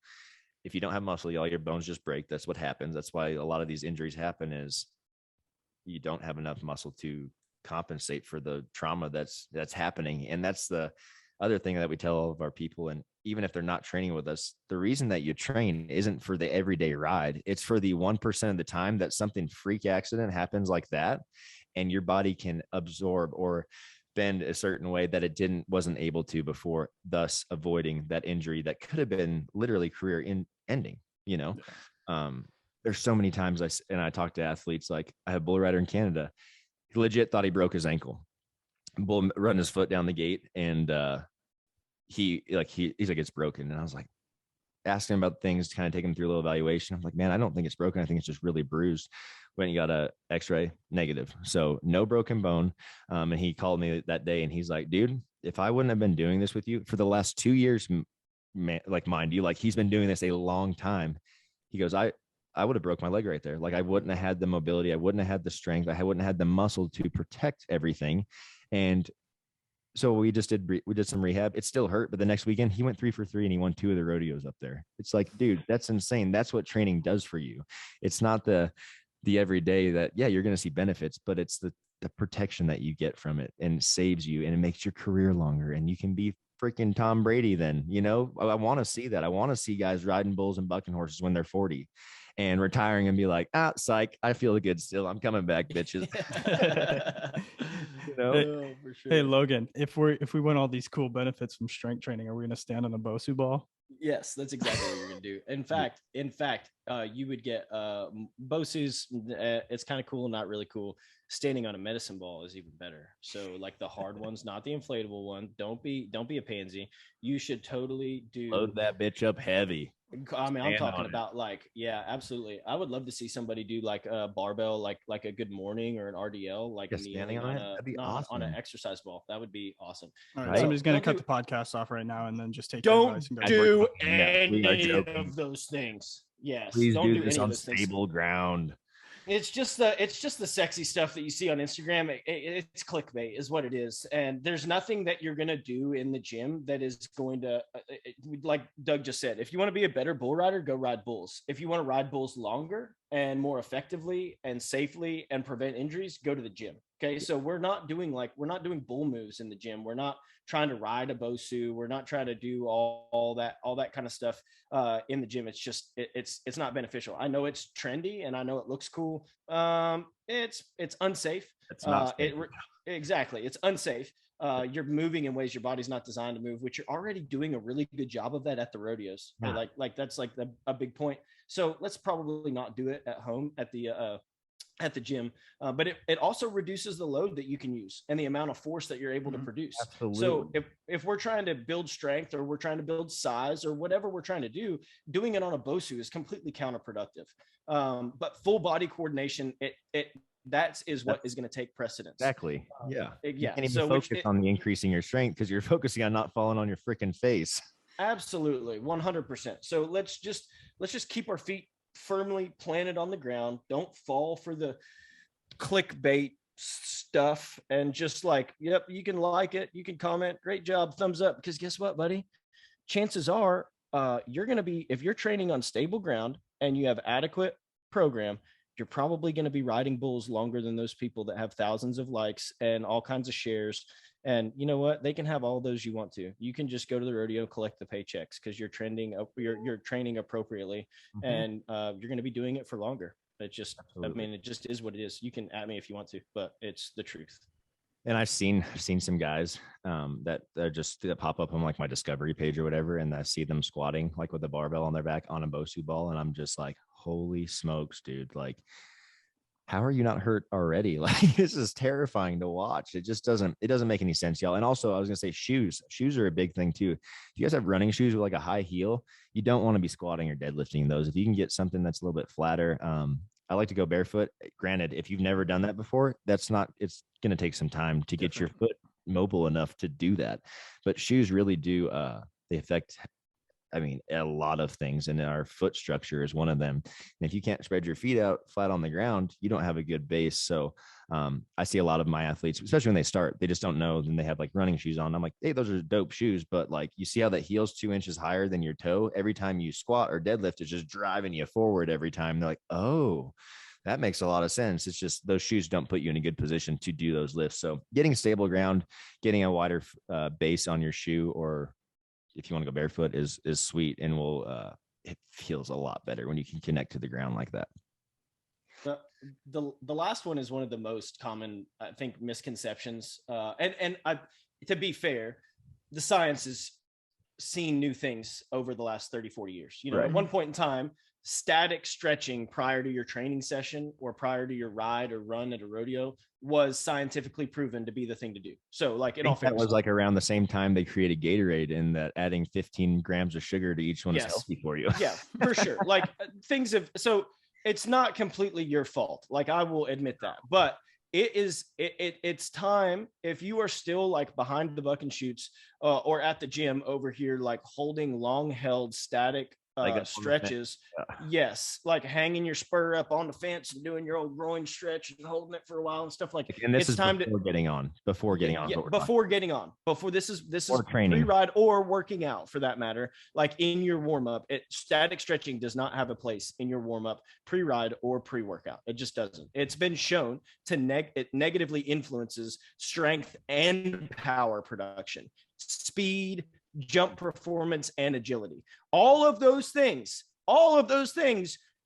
If you don't have muscle, all your bones just break. That's what happens. That's why a lot of these injuries happen, is you don't have enough muscle to compensate for the trauma that's happening. And that's the other thing that we tell all of our people. And even if they're not training with us, the reason that you train isn't for the everyday ride. It's for the 1% of the time that something freak accident happens like that, and your body can absorb or bend a certain way that it wasn't able to before, thus avoiding that injury that could have been literally career ending. There's so many times I talk to athletes, like I have a bull rider in Canada. He legit thought he broke his ankle. Bull run his foot down the gate, and he's like, it's broken. And I was like, asking him about things, kind of taking him through a little evaluation. I'm like, man, I don't think it's broken. I think it's just really bruised. When he got a X-ray, negative. So no broken bone. And he called me that day and he's like, dude, if I wouldn't have been doing this with you for the last 2 years, like, mind you, like, he's been doing this a long time. He goes, I would have broke my leg right there. Like, I wouldn't have had the mobility. I wouldn't have had the strength. I wouldn't have had the muscle to protect everything. And so we did some rehab. It still hurt, but the next weekend he went 3 for 3 and he won 2 of the rodeos up there. It's like, dude, that's insane. That's what training does for you. It's not the everyday that, yeah, you're going to see benefits, but it's the protection that you get from it, and it saves you, and it makes your career longer, and you can be freaking Tom Brady then. I want to see that. I want to see guys riding bulls and bucking horses when they're 40 and retiring and be like, psych, I feel good still. I'm coming back, bitches.
Hey, for sure. Hey, Logan, if we want all these cool benefits from strength training, are we going to stand on a BOSU ball?
Yes, that's exactly what you're going to do. In fact, you would get BOSU's. It's kind of cool, not really cool. Standing on a medicine ball is even better. So, like, the hard ones, not the inflatable one. Don't be a pansy. You should totally
load that bitch up heavy.
I mean, I'm talking about, like, yeah, absolutely. I would love to see somebody do like a barbell, like a good morning or an RDL, like
standing on it. That'd be awesome.
On an exercise ball. That would be awesome.
All right, somebody's going to cut the podcast off right now and then just take
don't do any of those things. Yes,
please
don't
do this on stable ground.
It's just the sexy stuff that you see on Instagram. It's clickbait is what it is. And there's nothing that you're going to do in the gym that is going to, like Doug just said, if you want to be a better bull rider, go ride bulls. If you want to ride bulls longer and more effectively and safely and prevent injuries, go to the gym. Okay. So we're not doing bull moves in the gym. We're not trying to ride a BOSU. We're not trying to do all that kind of stuff in the gym. It's just, it's not beneficial. I know it's trendy and I know it looks cool. It's unsafe.
It's not
exactly. It's unsafe. You're moving in ways your body's not designed to move, which you're already doing a really good job of that at the rodeos. Yeah. Like that's like a big point. So let's probably not do it at home at the at the gym, but it also reduces the load that you can use and the amount of force that you're able to produce.
Absolutely.
So if we're trying to build strength or we're trying to build size or whatever we're trying to do, doing it on a BOSU is completely counterproductive. But full body coordination, that is what is going to take precedence.
Exactly. Yeah. You can't even
So
focus on the increasing your strength because you're focusing on not falling on your freaking face.
Absolutely. 100%. So let's just keep our feet firmly planted on the ground. Don't fall for the clickbait stuff and just like, yep, you can like it, you can comment, great job, thumbs up, because guess what, buddy? Chances are you're going to be, if you're training on stable ground and you have adequate program, you're probably going to be riding bulls longer than those people that have thousands of likes and all kinds of shares. And you know what? They can have all those you want to. You can just go to the rodeo, collect the paychecks because you're training appropriately, and you're going to be doing it for longer. It just, Absolutely. I mean, it just is what it is. You can at me if you want to, but it's the truth.
And I've seen some guys that pop up on like my discovery page or whatever, and I see them squatting like with a barbell on their back on a BOSU ball, and I'm just like, holy smokes, dude! Like, how are you not hurt already? Like, this is terrifying to watch. It doesn't make any sense, y'all. And also, I was gonna say shoes are a big thing too. If you guys have running shoes with like a high heel, you don't want to be squatting or deadlifting those. If you can get something that's a little bit flatter, I like to go barefoot. Granted, if you've never done that before, it's going to take some time to get your foot mobile enough to do that. But shoes really do, they affect, I mean, a lot of things. And our foot structure is one of them. And if you can't spread your feet out flat on the ground, you don't have a good base. So I see a lot of my athletes, especially when they start, they just don't know. Then they have like running shoes on. I'm like, hey, those are dope shoes. But like, you see how that heel's 2 inches higher than your toe. Every time you squat or deadlift, it's just driving you forward every time. They're like, oh, that makes a lot of sense. It's just those shoes don't put you in a good position to do those lifts. So getting stable ground, getting a wider base on your shoe, or if you want to go barefoot is sweet, and it feels a lot better when you can connect to the ground like that.
The last one is one of the most common, I think, misconceptions. And to be fair, the science has seen new things over the last 30, 40 years. You know, right. At one point in time, static stretching prior to your training session or prior to your ride or run at a rodeo was scientifically proven to be the thing to do. So like it all
that was like around the same time they created Gatorade, and that adding 15 grams of sugar to each one is healthy for you.
Yeah, for sure. Like things have, so it's not completely your fault. Like I will admit that, but it's time, if you are still like behind the buck and shoots or at the gym over here, like holding long held static stretches. Yes, like hanging your spur up on the fence and doing your old groin stretch and holding it for a while and stuff like.
And this is time before getting on. Before getting on. Before this is pre-ride or working out for that matter. Like in your warm up, static stretching does not have a place in your warm up, pre-ride or pre-workout. It just doesn't. It's been shown to it negatively influences strength and power production, speed, jump performance, and agility. All of those things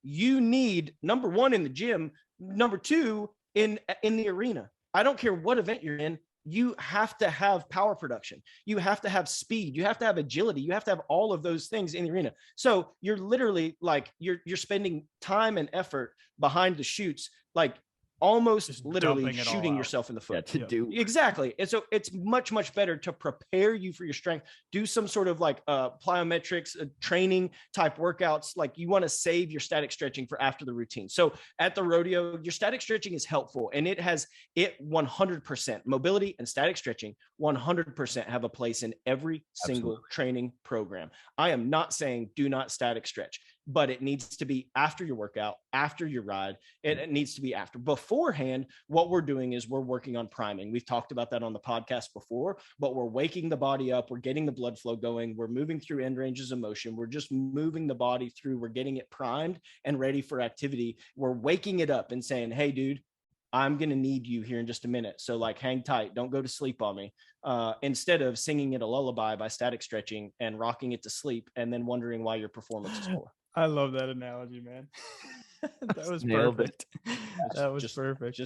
you need, number one, in the gym, number two, in the arena. I don't care what event you're in, you have to have power production. You have to have speed. You have to have agility. You have to have all of those things in the arena. So you're literally like, you're spending time and effort behind the chutes, like almost just literally shooting yourself in the foot to do
exactly. And so it's much, much better to prepare you for your strength, do some sort of like plyometrics training type workouts. Like you want to save your static stretching for after the routine. So at the rodeo, your static stretching is helpful, and it 100%, mobility and static stretching 100% have a place in every single training program. I am not saying do not static stretch, but it needs to be after your workout, after your ride. It needs to be after. Beforehand, what we're doing is we're working on priming. We've talked about that on the podcast before, but we're waking the body up. We're getting the blood flow going. We're moving through end ranges of motion. We're just moving the body through. We're getting it primed and ready for activity. We're waking it up and saying, hey, dude, I'm going to need you here in just a minute. So like, hang tight. Don't go to sleep on me. Instead of singing it a lullaby by static stretching and rocking it to sleep and then wondering why your performance is poor.
I love that analogy, man. That was perfect. That was perfect.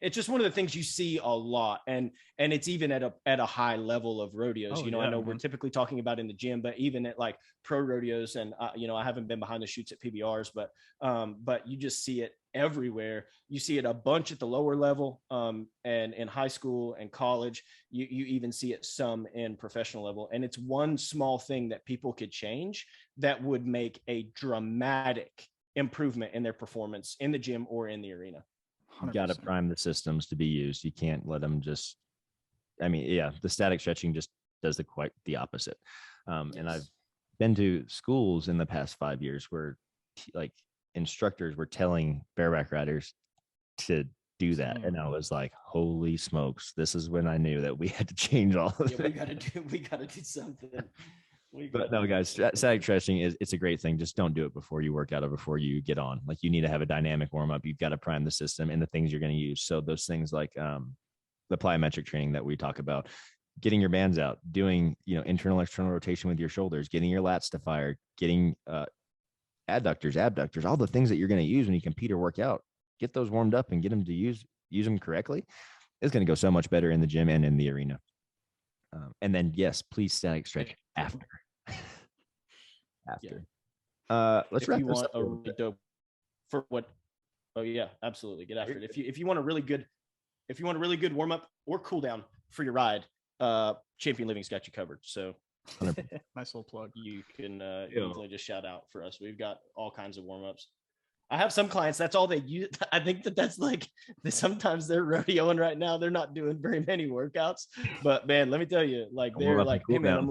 It's just one of the things you see a lot, and it's even at a high level of rodeos. I know we're typically talking about in the gym, but even at like pro rodeos, and I haven't been behind the chutes at PBRs, but you just see it everywhere. You see it a bunch at the lower level, and in high school and college. You even see it some in professional level. And it's one small thing that people could change that would make a dramatic improvement in their performance in the gym or in the arena.
You got to prime the systems to be used. You can't let them just, the static stretching just does quite the opposite. Yes. And I've been to schools in the past 5 years where like instructors were telling bareback riders to do that. And I was like, holy smokes, this is when I knew that we had to change all of it.
We got to do something.
But no, guys, static stretching it's a great thing. Just don't do it before you work out or before you get on. Like, you need to have a dynamic warm up. You've got to prime the system and the things you're going to use. So those things like the plyometric training that we talk about, getting your bands out, doing, internal, external rotation with your shoulders, getting your lats to fire, getting adductors, abductors, all the things that you're going to use when you compete or work out, get those warmed up and get them to use them correctly. It's going to go so much better in the gym and in the arena. And then, yes, please static stretch after. Let's wrap this up.
For what? Oh yeah, absolutely. Get after it. If you want a really good warm up or cool down for your ride, Champion Living's got you covered. So
nice little plug.
You can easily just shout out for us. We've got all kinds of warm ups. I have some clients, that's all they use. I think that's like, sometimes they're rodeoing right now. They're not doing very many workouts, but man, let me tell you, like, they're like, hey man,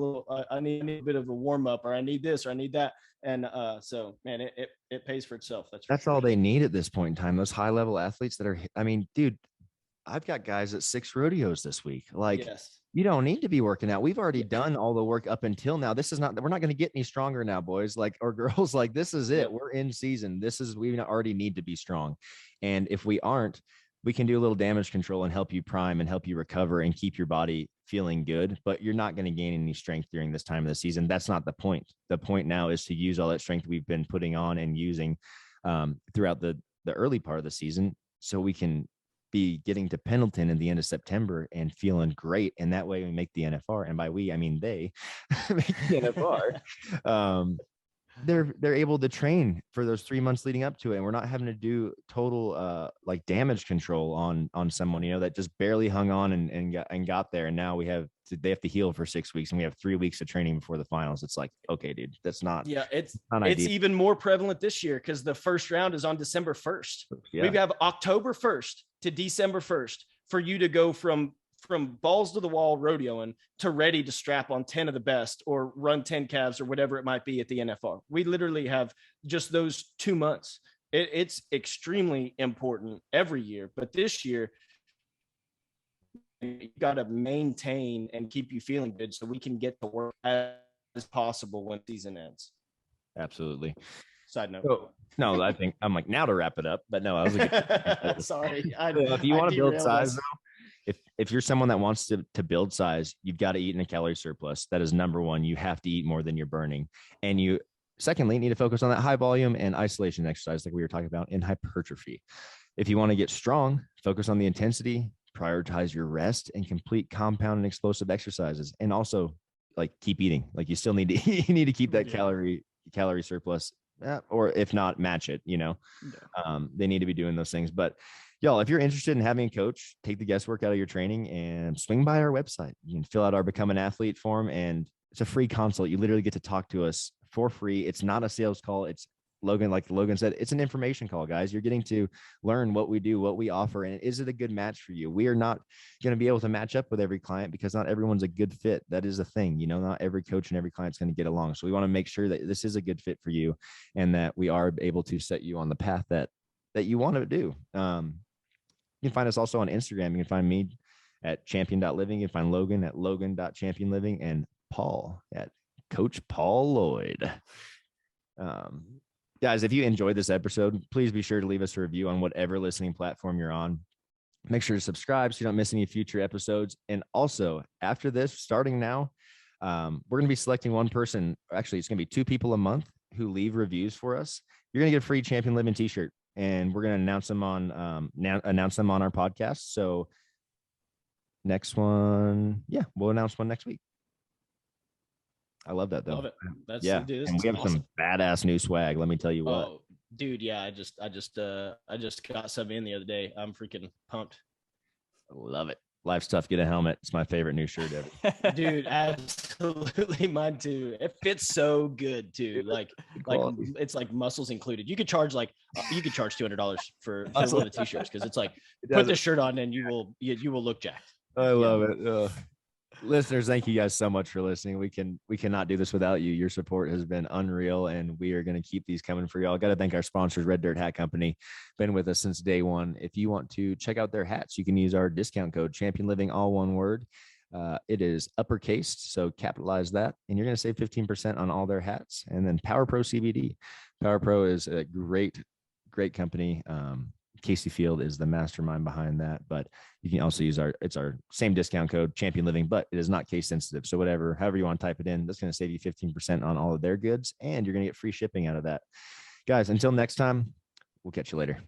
I need a bit of a warm up, or I need this, or I need that. And so man, it pays for itself.
That's all they need at this point in time. Those high level athletes that are, dude, I've got guys at 6 rodeos this week. Like, yes. You don't need to be working out. We've already done all the work up until now. We're not going to get any stronger now, boys, like, or girls. Like, this is it. We're in season. We already need to be strong. And if we aren't, we can do a little damage control and help you prime and help you recover and keep your body feeling good. But you're not going to gain any strength during this time of the season. That's not the point. The point now is to use all that strength we've been putting on and using throughout the early part of the season, so we can be getting to Pendleton in the end of September and feeling great. And that way we make the NFR. And by we, I mean they make the NFR. They're able to train for those 3 months leading up to it. And we're not having to do total like damage control on someone, that just barely hung on and got there. And now they have to heal for 6 weeks, and we have 3 weeks of training before the finals. It's like, okay, dude, that's not.
Yeah, it's even more prevalent this year because the first round is on December 1st. Yeah. We have October 1st to December 1st for you to go from balls to the wall rodeoing to ready to strap on 10 of the best or run 10 calves or whatever it might be at the NFR. We literally have just those 2 months. It's extremely important every year, but this year you got to maintain and keep you feeling good so we can get to work as possible when season ends.
Absolutely.
Side note.
So, no, I think I'm like, now to wrap it up, but no, I was like,
sorry.
If you want to build size, though, if you're someone that wants to build size, you've got to eat in a calorie surplus. That is number one. You have to eat more than you're burning. And you, secondly, need to focus on that high volume and isolation exercise like we were talking about in hypertrophy. If you want to get strong, focus on the intensity, prioritize your rest, and complete compound and explosive exercises. And also, like, keep eating. Like, you still need to you need to keep that calorie surplus, or if not, match it. They need to be doing those things. But y'all, if you're interested in having a coach take the guesswork out of your training, and swing by our website, you can fill out our Become an Athlete form, and it's a free consult. You literally get to talk to us for free. It's not a sales call. It's Logan, like Logan said, it's an information call, guys. You're getting to learn what we do, what we offer, and is it a good match for you? We are not going to be able to match up with every client because not everyone's a good fit. That is a thing, not every coach and every client's going to get along. So we want to make sure that this is a good fit for you, and that we are able to set you on the path that you want to do. You can find us also on Instagram. You can find me at champion.living. You can find Logan at logan.championliving, and Paul at Coach Paul Lloyd. Guys, if you enjoyed this episode, please be sure to leave us a review on whatever listening platform you're on. Make sure to subscribe so you don't miss any future episodes. And also, after this, starting now, we're going to be selecting one person. Actually, it's going to be 2 people a month who leave reviews for us. You're going to get a free Champion Living t-shirt, and we're going to announce them on our podcast. So next one, we'll announce one next week. I love that, though.
Love it.
Dude, and we have awesome. Some badass new swag. Let me tell you what.
Dude, yeah, I just got some in the other day. I'm freaking pumped.
Love it. Life's tough. Get a helmet. It's my favorite new shirt ever.
Dude, absolutely mine too. It fits so good too. Like it's like muscles included. You could charge $200 for one of the t-shirts because it's like put this shirt on and you will look jacked.
I love it. Listeners, thank you guys so much for listening. We cannot do this without you. Your support has been unreal, and we are going to keep these coming for y'all. Got to thank our sponsors, Red Dirt Hat Company. Been with us since day one. If you want to check out their hats, you can use our discount code Champion Living, all one word. It is uppercased, so capitalize that, and you're going to save 15% on all their hats. And then Power Pro CBD. Power Pro is a great company. Casey Field is the mastermind behind that, but you can also use our same discount code Champion Living, but it is not case sensitive. So however you want to type it in, that's going to save you 15% on all of their goods, and you're going to get free shipping out of that. Guys, until next time, we'll catch you later.